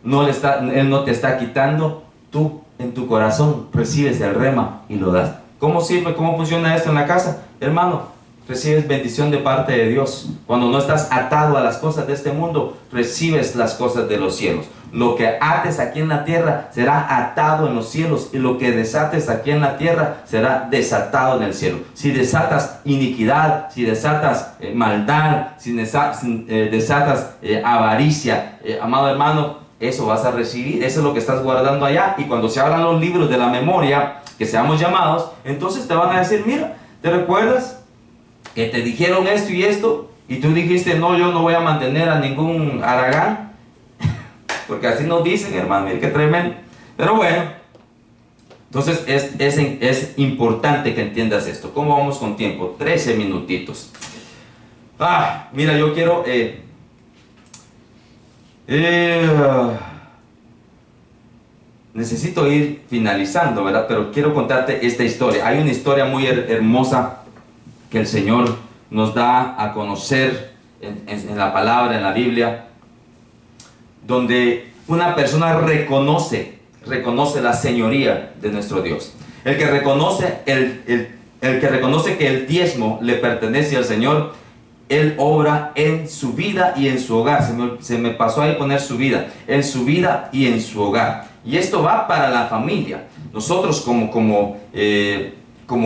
Él no te está quitando, tú en tu corazón recibes el rema y lo das. ¿Cómo sirve? ¿Cómo funciona esto en la casa? Hermano, recibes bendición de parte de Dios. Cuando no estás atado a las cosas de este mundo, recibes las cosas de los cielos. Lo que ates aquí en la tierra será atado en los cielos, y lo que desates aquí en la tierra será desatado en el cielo. Si desatas iniquidad, si desatas maldad, si desatas avaricia, amado hermano, eso vas a recibir. Eso es lo que estás guardando allá. Y cuando se abran los libros de la memoria, que seamos llamados, entonces te van a decir, mira, ¿te recuerdas que te dijeron esto y esto? Y tú dijiste, no, yo no voy a mantener a ningún haragán. Porque así nos dicen, hermano, mire qué tremendo. Pero bueno, entonces es importante que entiendas esto. ¿Cómo vamos con tiempo? 13 minutitos. Mira, yo quiero... necesito ir finalizando, ¿verdad? Pero quiero contarte esta historia. Hay una historia muy hermosa que el Señor nos da a conocer en la palabra, en la Biblia, donde una persona reconoce la señoría de nuestro Dios. El que reconoce que el diezmo le pertenece al Señor, Él obra en su vida y en su hogar. Se me pasó ahí poner su vida, en su vida y en su hogar. Y esto va para la familia. Nosotros como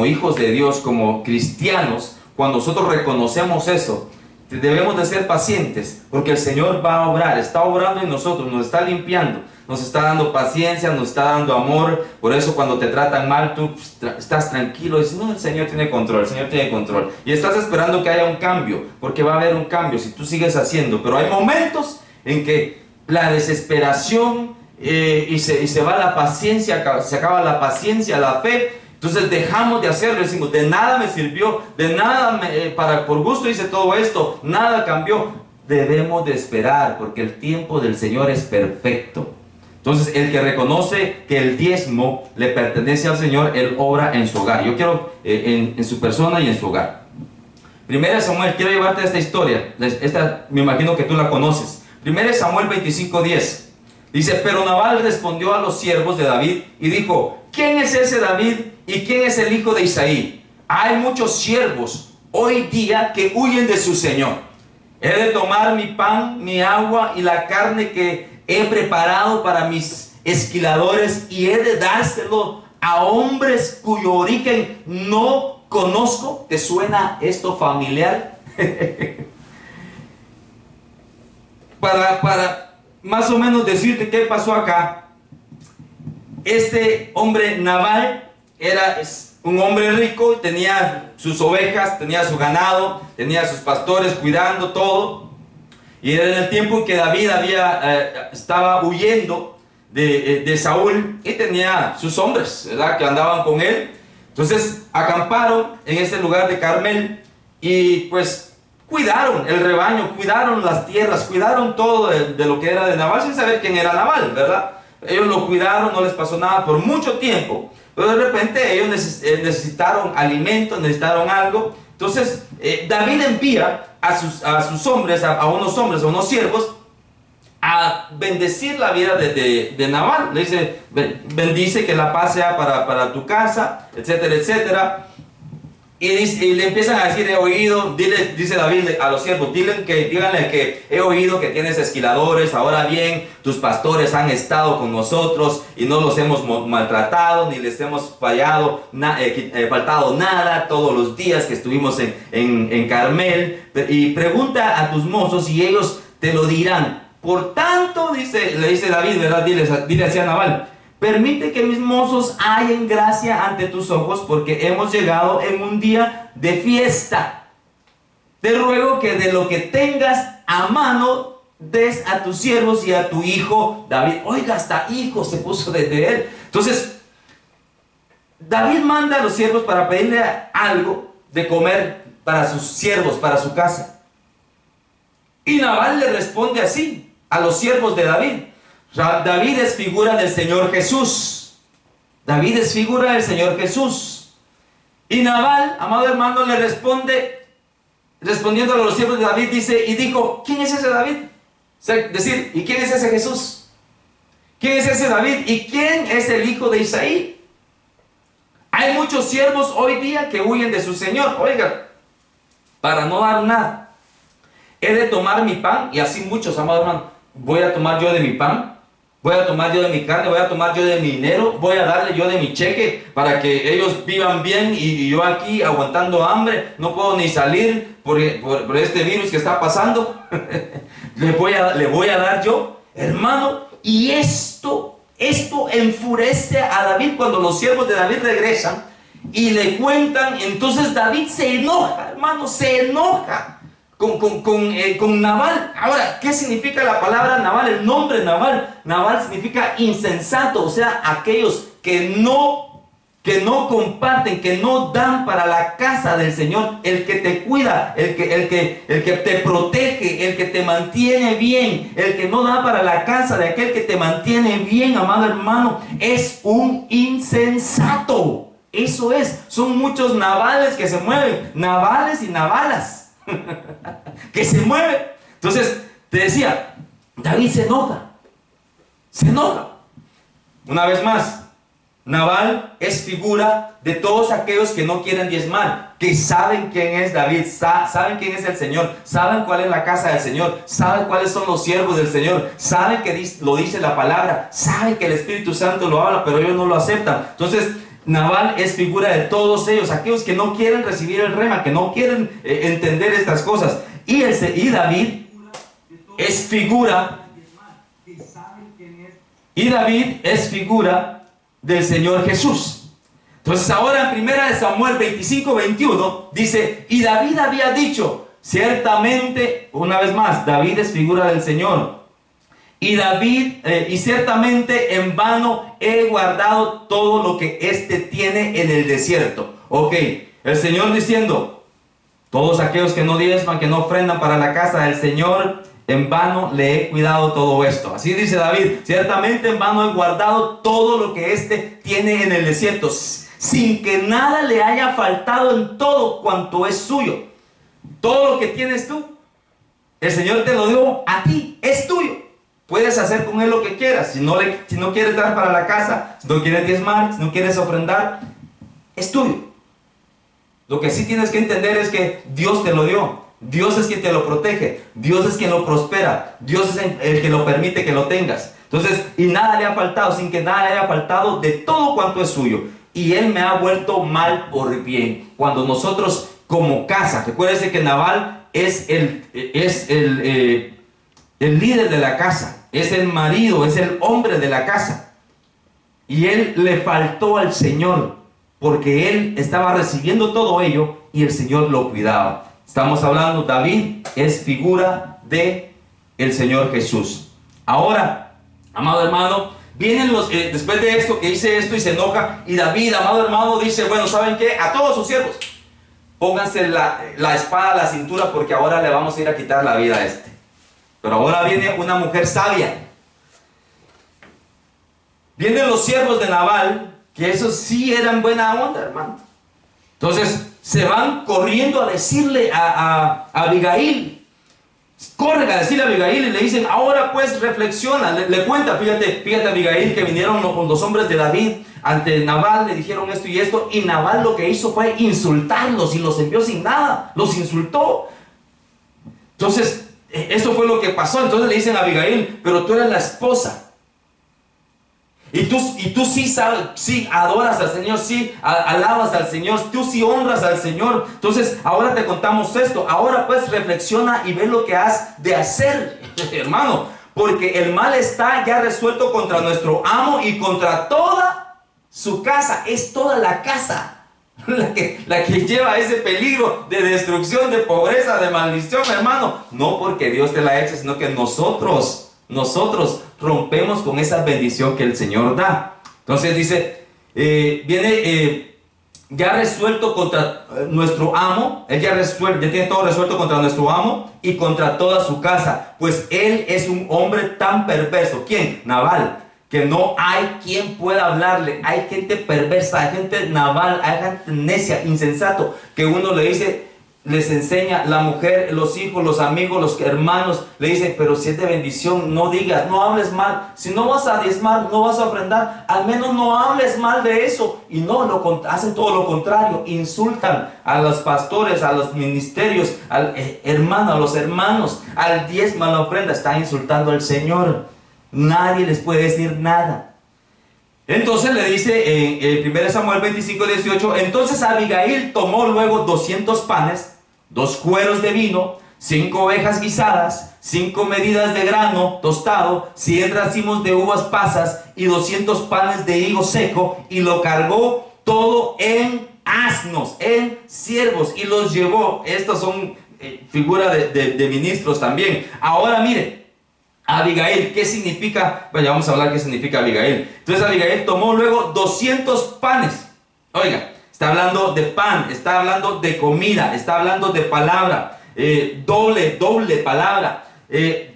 hijos de Dios, como cristianos, cuando nosotros reconocemos eso, debemos de ser pacientes, porque el Señor va a obrar, está obrando en nosotros, nos está limpiando, nos está dando paciencia, nos está dando amor. Por eso cuando te tratan mal, tú estás tranquilo y dices, no, el Señor tiene control, el Señor tiene control. Y estás esperando que haya un cambio, porque va a haber un cambio si tú sigues haciendo. Pero hay momentos en que la desesperación y se va la paciencia, se acaba la paciencia, la fe. Entonces dejamos de hacerlo, decimos, de nada me sirvió, de nada por gusto hice todo esto, nada cambió. Debemos de esperar, porque el tiempo del Señor es perfecto. Entonces el que reconoce que el diezmo le pertenece al Señor, Él obra en su hogar. Yo quiero en su persona y en su hogar. Primera Samuel, quiero llevarte a esta historia. Esta me imagino que tú la conoces. Primera Samuel 25:10. Dice, pero Nabal respondió a los siervos de David y dijo, ¿quién es ese David y quién es el hijo de Isaí? Hay muchos siervos hoy día que huyen de su señor. He de tomar mi pan, mi agua y la carne que he preparado para mis esquiladores y he de dárselo a hombres cuyo origen no conozco. ¿Te suena esto familiar? Para más o menos decirte qué pasó acá. Este hombre Nabal era un hombre rico, tenía sus ovejas, tenía su ganado, tenía sus pastores cuidando todo. Y era en el tiempo en que David estaba huyendo de Saúl y tenía sus hombres, ¿verdad?, que andaban con él. Entonces acamparon en este lugar de Carmel y pues cuidaron el rebaño, cuidaron las tierras, cuidaron todo de lo que era de Nabal, sin saber quién era Nabal, ¿verdad? Ellos lo cuidaron, no les pasó nada por mucho tiempo, pero de repente ellos necesitaron alimento, necesitaron algo. Entonces David envía a sus hombres, a unos siervos, a bendecir la vida de Nabal. Le dice, bendice, que la paz sea para tu casa, etcétera, etcétera. y le empiezan a decir, he oído, dice David a los siervos, díganle que he oído que tienes esquiladores, ahora bien, tus pastores han estado con nosotros y no los hemos maltratado, ni les hemos faltado nada todos los días que estuvimos en Carmel, y pregunta a tus mozos y ellos te lo dirán. Por tanto, le dice David, ¿verdad? Dile así a Nabal, permite que mis mozos hallen gracia ante tus ojos, porque hemos llegado en un día de fiesta. Te ruego que de lo que tengas a mano des a tus siervos y a tu hijo David. Oiga, hasta hijo se puso desde él. Entonces, David manda a los siervos para pedirle algo de comer para sus siervos, para su casa. Y Nabal le responde así a los siervos de David. David es figura del Señor Jesús. David es figura del Señor Jesús. Y Nabal, amado hermano, le responde, respondiendo a los siervos de David, dice, y dijo, ¿quién es ese David? O sea, decir, ¿y quién es ese Jesús? ¿Quién es ese David? ¿Y quién es el hijo de Isaí? Hay muchos siervos hoy día que huyen de su Señor. Oiga, para no dar nada, he de tomar mi pan, y así muchos, amado hermano, voy a tomar yo de mi pan, voy a tomar yo de mi carne, voy a tomar yo de mi dinero, voy a darle yo de mi cheque para que ellos vivan bien y yo aquí aguantando hambre, no puedo ni salir por este virus que está pasando. le voy a dar yo, hermano, y esto enfurece a David cuando los siervos de David regresan y le cuentan. Entonces David se enoja, hermano, se enoja con Nabal. Ahora, ¿qué significa la palabra Nabal? El nombre Nabal. Nabal significa insensato, o sea, aquellos que no comparten, que no dan para la casa del Señor. El que te cuida, el que te protege, el que te mantiene bien, el que no da para la casa de aquel que te mantiene bien, amado hermano, es un insensato. Eso es, son muchos Nabales que se mueven, Nabales y Nabalas que se mueven. Entonces, te decía, David se enoja. Una vez más, Nabal es figura de todos aquellos que no quieren diezmar, que saben quién es David, saben quién es el Señor, saben cuál es la casa del Señor, saben cuáles son los siervos del Señor, saben que lo dice la palabra, saben que el Espíritu Santo lo habla, pero ellos no lo aceptan. Entonces, Nabal es figura de todos ellos, aquellos que no quieren recibir el rema, que no quieren entender estas cosas. Y David es figura, del Señor Jesús. Entonces ahora en 1 Samuel 25:21 dice, y David había dicho, ciertamente, una vez más, David es figura del Señor. Y ciertamente en vano he guardado todo lo que éste tiene en el desierto. Ok, el Señor diciendo, todos aquellos que no diezman, que no ofrendan para la casa del Señor, en vano le he cuidado todo esto. Así dice David, ciertamente en vano he guardado todo lo que éste tiene en el desierto, sin que nada le haya faltado en todo cuanto es suyo. Todo lo que tienes tú, el Señor te lo dio a ti, es tuyo. Puedes hacer con él lo que quieras. Si no quieres dar para la casa, si no quieres diezmar, si no quieres ofrendar, es tuyo. Lo que sí tienes que entender es que Dios te lo dio. Dios es quien te lo protege. Dios es quien lo prospera. Dios es el que lo permite que lo tengas. Entonces, y nada le ha faltado, sin que nada le haya faltado de todo cuanto es suyo. Y él me ha vuelto mal por bien. Cuando nosotros como casa, recuérdense que Nabal es el líder de la casa. Es el marido, es el hombre de la casa. Y él le faltó al Señor, porque él estaba recibiendo todo ello y el Señor lo cuidaba. Estamos hablando, David es figura de el Señor Jesús. Ahora, amado hermano, vienen después de esto, que dice esto y se enoja, y David, amado hermano, dice, bueno, ¿saben qué? A todos sus siervos, pónganse la espada a la cintura, porque ahora le vamos a ir a quitar la vida a este. Pero ahora viene una mujer sabia. Vienen los siervos de Nabal, que esos sí eran buena onda, hermano. Entonces se van corriendo a decirle a Abigail, corren a decirle a Abigail y le dicen, ahora pues reflexiona, le cuenta, fíjate Abigail, que vinieron los hombres de David ante Nabal, le dijeron esto y esto, y Nabal lo que hizo fue insultarlos y los envió sin nada, los insultó. Entonces, eso fue lo que pasó. Entonces le dicen a Abigail, pero tú eres la esposa. Y tú sí sabes, sí adoras al Señor, sí alabas al Señor, tú sí honras al Señor. Entonces ahora te contamos esto. Ahora pues reflexiona y ve lo que has de hacer, hermano. Porque el mal está ya resuelto contra nuestro amo y contra toda su casa. Es toda la casa la que lleva ese peligro de destrucción, de pobreza, de maldición, hermano. No porque Dios te la eche, sino que nosotros rompemos con esa bendición que el Señor da. Entonces dice, ya resuelto contra nuestro amo. Él ya tiene todo resuelto contra nuestro amo y contra toda su casa, pues él es un hombre tan perverso. ¿Quién? Nabal, que no hay quien pueda hablarle. Hay gente perversa, hay gente Nabal, hay gente necia, insensato, que uno le dice, les enseña, la mujer, los hijos, los amigos, los hermanos, le dicen, pero si es de bendición, no digas, no hables mal. Si no vas a diezmar, no vas a ofrendar, al menos no hables mal de eso. Y no, hacen todo lo contrario, insultan a los pastores, a los ministerios, al hermano, a los hermanos, al diezmo, a la ofrenda. Están insultando al Señor. Nadie les puede decir nada. Entonces le dice en 1 Samuel 25:18, entonces Abigail tomó luego 200 panes, 2 cueros de vino, 5 ovejas guisadas, 5 medidas de grano tostado, 100 racimos de uvas pasas y 200 panes de higo seco, y lo cargó todo en asnos, en siervos, y los llevó. Estos son figuras de ministros también. Ahora mire, Abigail, ¿qué significa? Bueno, vamos a hablar qué significa Abigail. Entonces Abigail tomó luego 200 panes. Oiga, está hablando de pan, está hablando de comida, está hablando de palabra, doble palabra.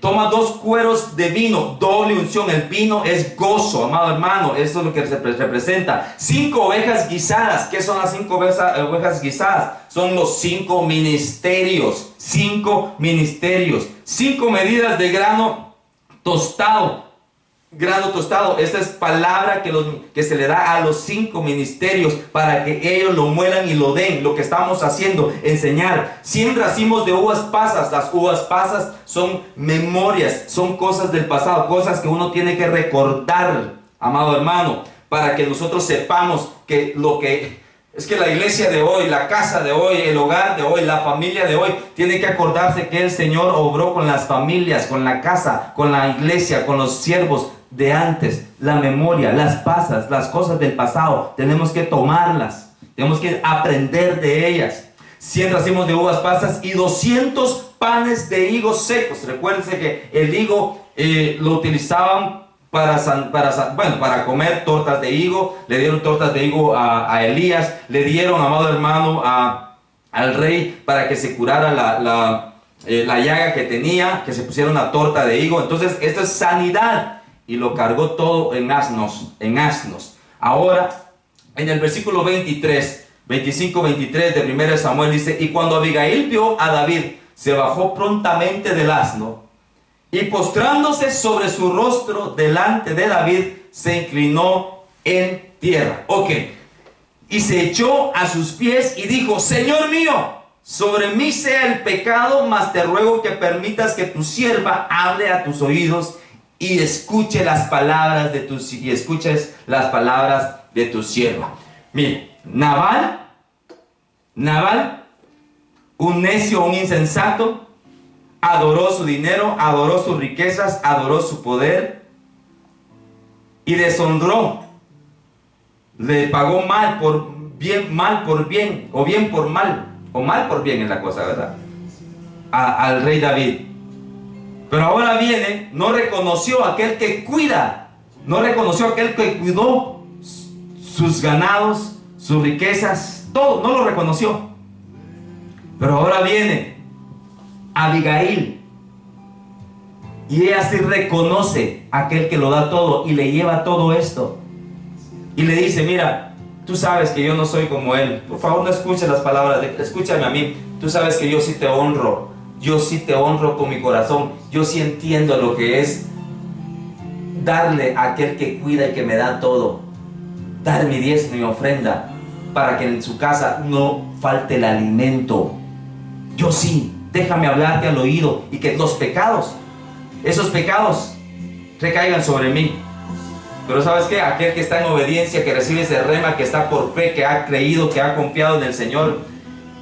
Toma 2 cueros de vino, doble unción. El vino es gozo, amado hermano, eso es lo que representa. 5 ovejas guisadas. ¿Qué son las 5 ovejas guisadas? Son los 5 ministerios. 5 ministerios. 5 medidas de grano tostado, grano tostado. Esta es palabra que se le da a los 5 ministerios para que ellos lo muelan y lo den. Lo que estamos haciendo, enseñar. 100 racimos de uvas pasas. Las uvas pasas son memorias, son cosas del pasado, cosas que uno tiene que recordar, amado hermano, para que nosotros sepamos que lo que es que la iglesia de hoy, la casa de hoy, el hogar de hoy, la familia de hoy, tiene que acordarse que el Señor obró con las familias, con la casa, con la iglesia, con los siervos de antes. La memoria, las pasas, las cosas del pasado, tenemos que tomarlas, tenemos que aprender de ellas. 100 racimos de uvas pasas y 200 panes de higos secos. Recuérdense que el higo lo utilizaban para comer tortas de higo. Le dieron tortas de higo a Elías. Le dieron, amado hermano, al rey para que se curara la llaga que tenía, que se pusiera una torta de higo. Entonces, esto es sanidad. Y lo cargó todo en asnos. Ahora, en el versículo 25-23 de 1 Samuel dice, y cuando Abigail vio a David, se bajó prontamente del asno, y postrándose sobre su rostro delante de David, se inclinó en tierra. Ok. Y se echó a sus pies y dijo, Señor mío, sobre mí sea el pecado, mas te ruego que permitas que tu sierva hable a tus oídos y escuches las palabras de tu sierva. Mire, Nabal, un necio, un insensato, adoró su dinero, adoró sus riquezas, adoró su poder y deshonró. Le pagó mal por bien, o bien por mal, o mal por bien es la cosa, ¿verdad? Al rey David. Pero ahora viene, no reconoció a aquel que cuida, no reconoció a aquel que cuidó sus ganados, sus riquezas, todo, no lo reconoció. Pero ahora viene Abigail, y ella sí reconoce a aquel que lo da todo y le lleva todo esto y le dice, mira, tú sabes que yo no soy como él, por favor no escuches las palabras, escúchame a mí, tú sabes que yo sí te honro, yo sí te honro con mi corazón, yo sí entiendo lo que es darle a aquel que cuida y que me da todo, dar mi diezmo y mi ofrenda, para que en su casa no falte el alimento. Yo sí, déjame hablarte al oído y que los pecados, esos pecados, recaigan sobre mí. Pero ¿sabes qué? Aquel que está en obediencia, que recibe ese rema, que está por fe, que ha creído, que ha confiado en el Señor,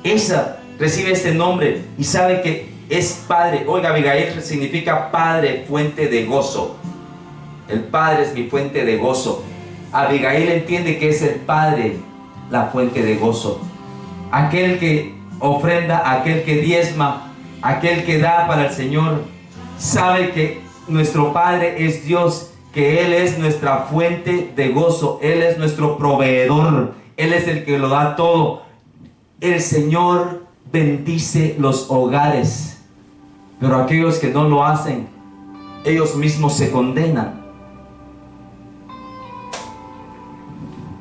esa recibe este nombre y sabe que es padre. Oiga, Abigail significa padre, fuente de gozo. El padre es mi fuente de gozo. Abigail entiende que es el padre la fuente de gozo. Aquel que ofrenda, aquel que diezma, aquel que da para el Señor, sabe que nuestro Padre es Dios, que Él es nuestra fuente de gozo, Él es nuestro proveedor, Él es el que lo da todo. El Señor bendice los hogares, pero aquellos que no lo hacen, ellos mismos se condenan.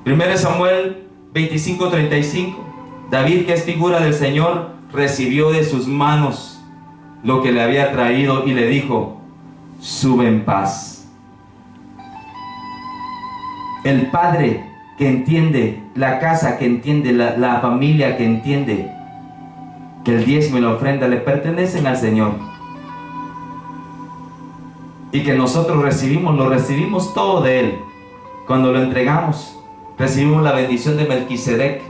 1 Samuel 25:35. David, que es figura del Señor, recibió de sus manos lo que le había traído y le dijo: sube en paz. El padre que entiende, la casa que entiende, la familia que entiende que el diezmo y la ofrenda le pertenecen al Señor, y que nosotros lo recibimos todo de Él. Cuando lo entregamos, recibimos la bendición de Melquisedec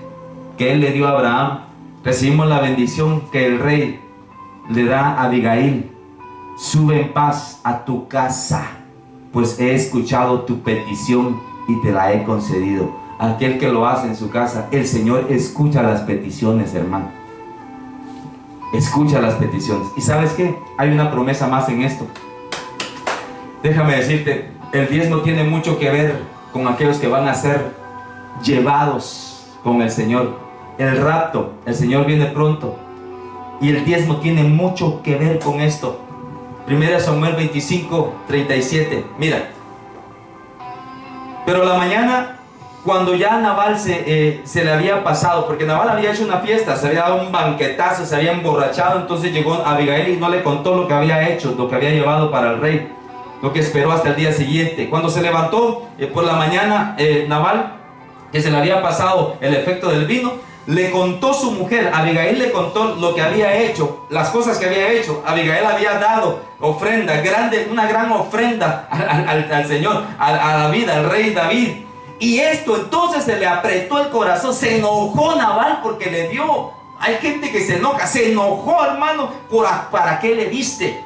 que Él le dio a Abraham. Recibimos la bendición que el rey le da a Abigail: sube en paz a tu casa, pues he escuchado tu petición y te la he concedido. Aquel que lo hace en su casa, el Señor escucha las peticiones, hermano. Escucha las peticiones. ¿Y sabes qué? Hay una promesa más en esto. Déjame decirte, el diezmo tiene mucho que ver con aquellos que van a ser llevados con el Señor. El rapto, el Señor viene pronto, y el diezmo tiene mucho que ver con esto. 1 Samuel 25:37. Mira: pero la mañana, cuando ya Nabal se le había pasado, porque Nabal había hecho una fiesta, se había dado un banquetazo, se había emborrachado, entonces llegó Abigail y no le contó lo que había hecho, lo que había llevado para el rey, lo que esperó hasta el día siguiente. Cuando se levantó por la mañana, Nabal, que se le había pasado el efecto del vino, le contó su mujer, Abigail le contó lo que había hecho, las cosas que había hecho. Abigail había dado ofrenda grande, una gran ofrenda al Señor, a David, al rey David. Y esto entonces se le apretó el corazón, se enojó Nabal porque le dio. Hay gente que se enoja, se enojó, hermano, ¿para qué le diste?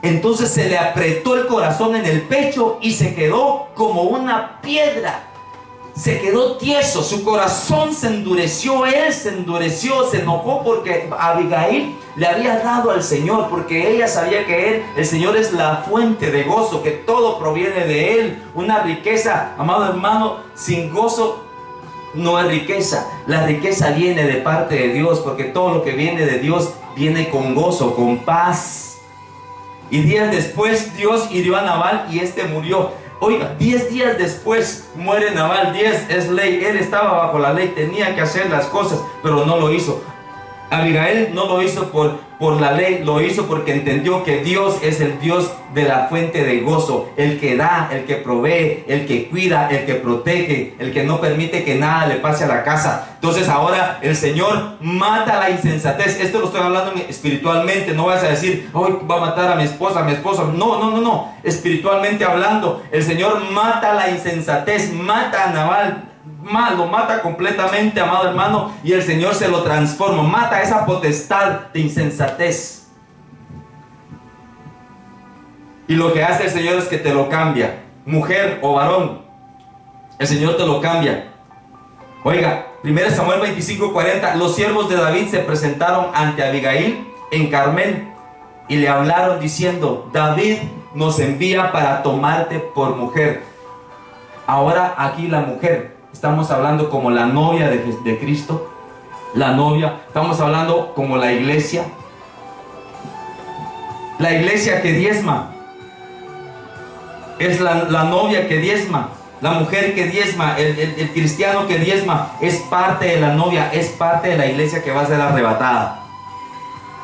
Entonces se le apretó el corazón en el pecho y se quedó como una piedra. Se quedó tieso, su corazón se endureció, él se endureció, se enojó porque Abigail le había dado al Señor, porque ella sabía que el Señor es la fuente de gozo, que todo proviene de Él. Una riqueza, amado hermano, sin gozo no es riqueza. La riqueza viene de parte de Dios, porque todo lo que viene de Dios viene con gozo, con paz. Y días después Dios hirió a Nabal y este murió. Oiga, 10 días después muere Nabal. 10 es ley, él estaba bajo la ley, tenía que hacer las cosas, pero no lo hizo. Abigail no lo hizo por la ley, lo hizo porque entendió que Dios es el Dios de la fuente de gozo, el que da, el que provee, el que cuida, el que protege, el que no permite que nada le pase a la casa. Entonces ahora el Señor mata la insensatez. Esto lo estoy hablando espiritualmente. No vas a decir: hoy va a matar a mi esposa, a mi esposo. No. Espiritualmente hablando, el Señor mata la insensatez, mata a Nabal. Lo mata completamente, amado hermano, y el Señor se lo transforma, mata esa potestad de insensatez. Y lo que hace el Señor es que te lo cambia, mujer o varón, el Señor te lo cambia. Oiga, 1 Samuel 25:40, los siervos de David se presentaron ante Abigail en Carmel y le hablaron diciendo: David nos envía para tomarte por mujer. Ahora aquí la mujer, estamos hablando como la novia de Cristo, la novia, estamos hablando como la iglesia que diezma, es la novia que diezma, la mujer que diezma, el cristiano que diezma, es parte de la novia, es parte de la iglesia que va a ser arrebatada.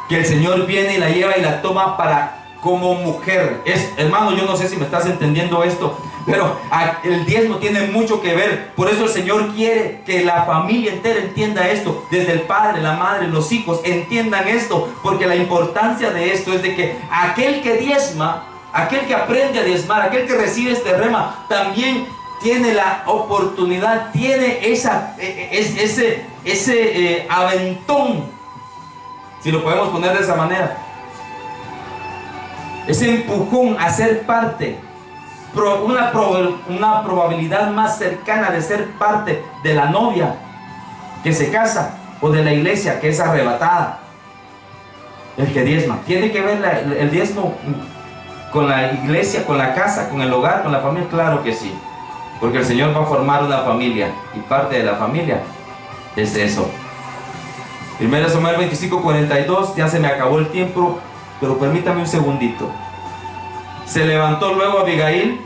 que el Señor viene y la lleva y la toma para como mujer. Hermano, yo no sé si me estás entendiendo esto, pero el diezmo tiene mucho que ver. Por eso el Señor quiere que la familia entera entienda esto, desde el padre, la madre, los hijos entiendan esto, porque la importancia de esto es de que aquel que diezma, aquel que aprende a diezmar, aquel que recibe este rema, también tiene la oportunidad, tiene ese aventón, si lo podemos poner de esa manera, ese empujón a ser parte, una probabilidad más cercana de ser parte de la novia que se casa, o de la iglesia que es arrebatada. El que diezma, ¿tiene que ver el diezmo con la iglesia, con la casa, con el hogar, con la familia? Claro que sí, porque el Señor va a formar una familia, y parte de la familia es eso. 1 Samuel 25:42, ya se me acabó el tiempo, pero permítame un segundito. Se levantó luego Abigail,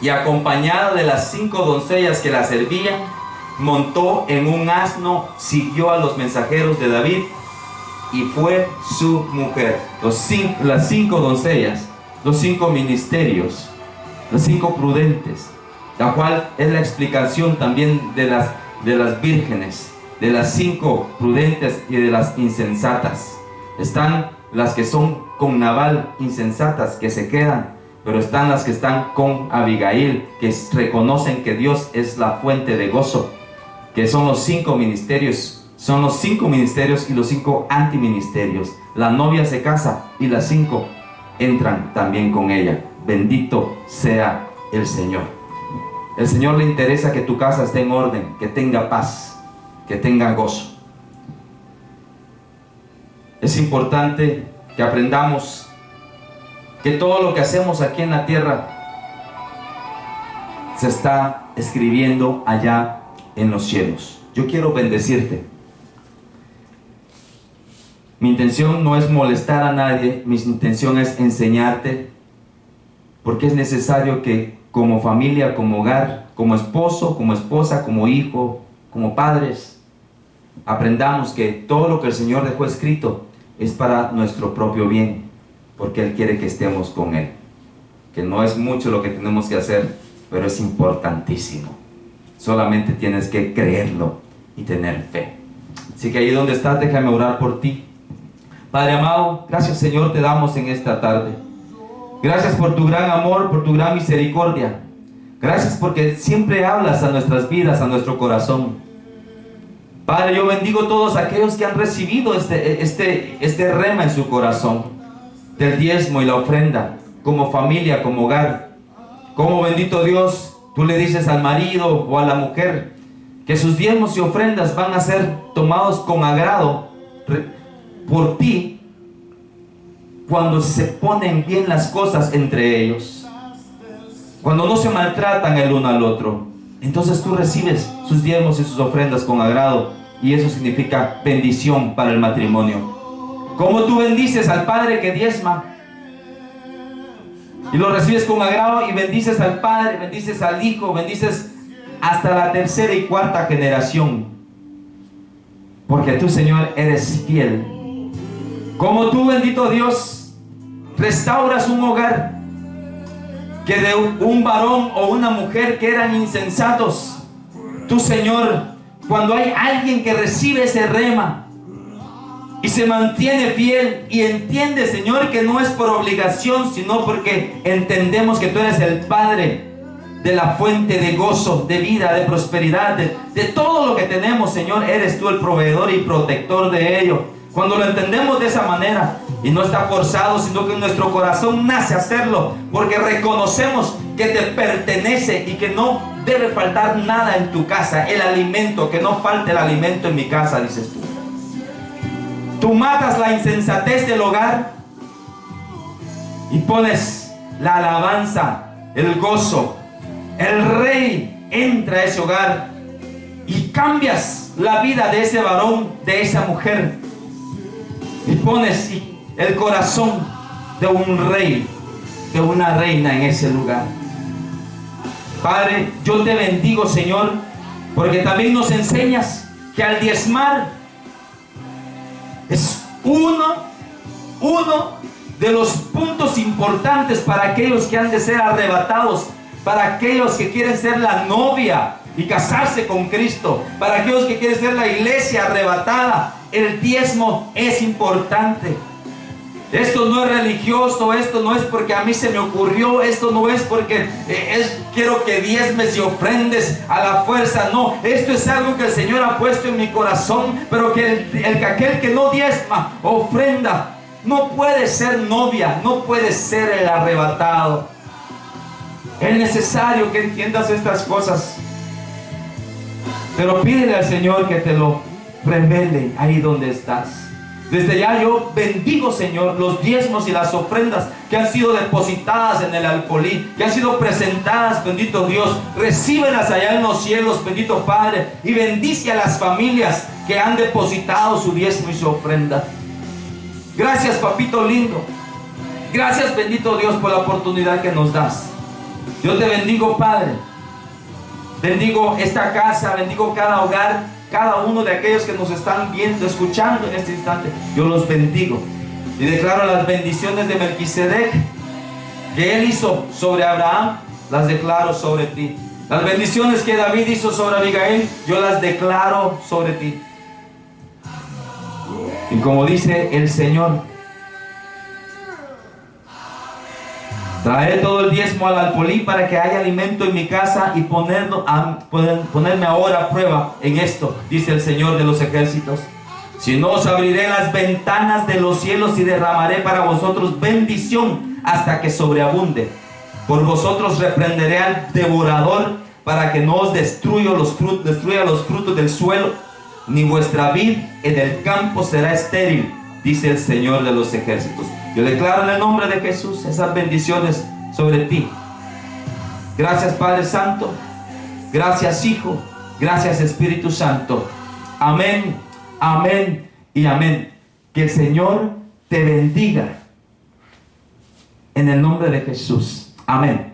y acompañada de las 5 doncellas que la servían, montó en un asno, siguió a los mensajeros de David, y fue su mujer. Las 5 doncellas, los 5 ministerios, los 5 prudentes, la cual es la explicación también de las vírgenes, de las 5 prudentes y de las insensatas. Están las que son con Nabal, insensatas, que se quedan, pero están las que están con Abigail, que reconocen que Dios es la fuente de gozo, que son los 5 ministerios. Son los 5 ministerios y los 5 antiministerios. La novia se casa y las 5 entran también con ella. Bendito sea el Señor. El Señor le interesa que tu casa esté en orden, que tenga paz, que tenga gozo. Es importante que aprendamos que todo lo que hacemos aquí en la tierra se está escribiendo allá en los cielos. Yo quiero bendecirte. Mi intención no es molestar a nadie, mi intención es enseñarte, porque es necesario que como familia, como hogar, como esposo, como esposa, como hijo, como padres, aprendamos que todo lo que el Señor dejó escrito es para nuestro propio bien, porque Él quiere que estemos con Él. Que no es mucho lo que tenemos que hacer, pero es importantísimo. Solamente tienes que creerlo y tener fe. Así que ahí donde estás, déjame orar por ti. Padre amado, gracias Señor te damos en esta tarde. Gracias por tu gran amor, por tu gran misericordia. Gracias porque siempre hablas a nuestras vidas, a nuestro corazón. Padre, yo bendigo a todos aquellos que han recibido este rema en su corazón, del diezmo y la ofrenda, como familia, como hogar. Como bendito Dios, tú le dices al marido o a la mujer que sus diezmos y ofrendas van a ser tomados con agrado por ti cuando se ponen bien las cosas entre ellos, cuando no se maltratan el uno al otro. Entonces tú recibes sus diezmos y sus ofrendas con agrado, y eso significa bendición para el matrimonio. Como tú bendices al padre que diezma y lo recibes con agrado, y bendices al padre, bendices al hijo, bendices hasta la 3ª y 4ª generación, porque tú, Señor, eres fiel. Como tú, bendito Dios, restauras un hogar que de un varón o una mujer que eran insensatos, tú, Señor, cuando hay alguien que recibe ese rema y se mantiene fiel y entiende, Señor, que no es por obligación, sino porque entendemos que tú eres el Padre de la fuente de gozo, de vida, de prosperidad, de todo lo que tenemos, Señor, eres tú el proveedor y protector de ello. Cuando lo entendemos de esa manera, y no está forzado, sino que en nuestro corazón nace hacerlo, porque reconocemos que te pertenece y que no debe faltar nada en tu casa, el alimento, que no falte el alimento en mi casa, dices tú. Tú matas la insensatez del hogar y pones la alabanza, el gozo. El rey entra a ese hogar y cambias la vida de ese varón, de esa mujer, y pones el corazón de un rey, de una reina en ese lugar. Padre, yo te bendigo, Señor, porque también nos enseñas que al diezmar es uno uno de los puntos importantes para aquellos que han de ser arrebatados, para aquellos que quieren ser la novia y casarse con Cristo, para aquellos que quieren ser la iglesia arrebatada. El diezmo es importante. Esto no es religioso, esto no es porque a mí se me ocurrió, esto no es porque quiero que diezmes y ofrendes a la fuerza. No, esto es algo que el Señor ha puesto en mi corazón, pero que aquel que no diezma, ofrenda, no puede ser novia, no puede ser el arrebatado. Es necesario que entiendas estas cosas, pero pídele al Señor que te lo revele ahí donde estás. Desde ya yo bendigo, Señor, los diezmos y las ofrendas que han sido depositadas en el alfolí, que han sido presentadas, bendito Dios. Recíbelas allá en los cielos, bendito Padre, y bendice a las familias que han depositado su diezmo y su ofrenda. Gracias, papito lindo. Gracias, bendito Dios, por la oportunidad que nos das. Yo te bendigo, Padre. Bendigo esta casa, bendigo cada hogar, cada uno de aquellos que nos están viendo, escuchando en este instante. Yo los bendigo y declaro las bendiciones de Melquisedec que él hizo sobre Abraham, las declaro sobre ti. Las bendiciones que David hizo sobre Abigail, yo las declaro sobre ti. Y como dice el Señor, trae todo el diezmo al alfolí para que haya alimento en mi casa y ponerme ahora a prueba en esto, dice el Señor de los ejércitos. Si no, os abriré las ventanas de los cielos y derramaré para vosotros bendición hasta que sobreabunde. Por vosotros reprenderé al devorador para que no os destruya los frutos del suelo, ni vuestra vid en el campo será estéril, dice el Señor de los ejércitos. Yo declaro en el nombre de Jesús esas bendiciones sobre ti. Gracias, Padre Santo. Gracias, Hijo. Gracias, Espíritu Santo. Amén, amén y amén. Que el Señor te bendiga en el nombre de Jesús. Amén.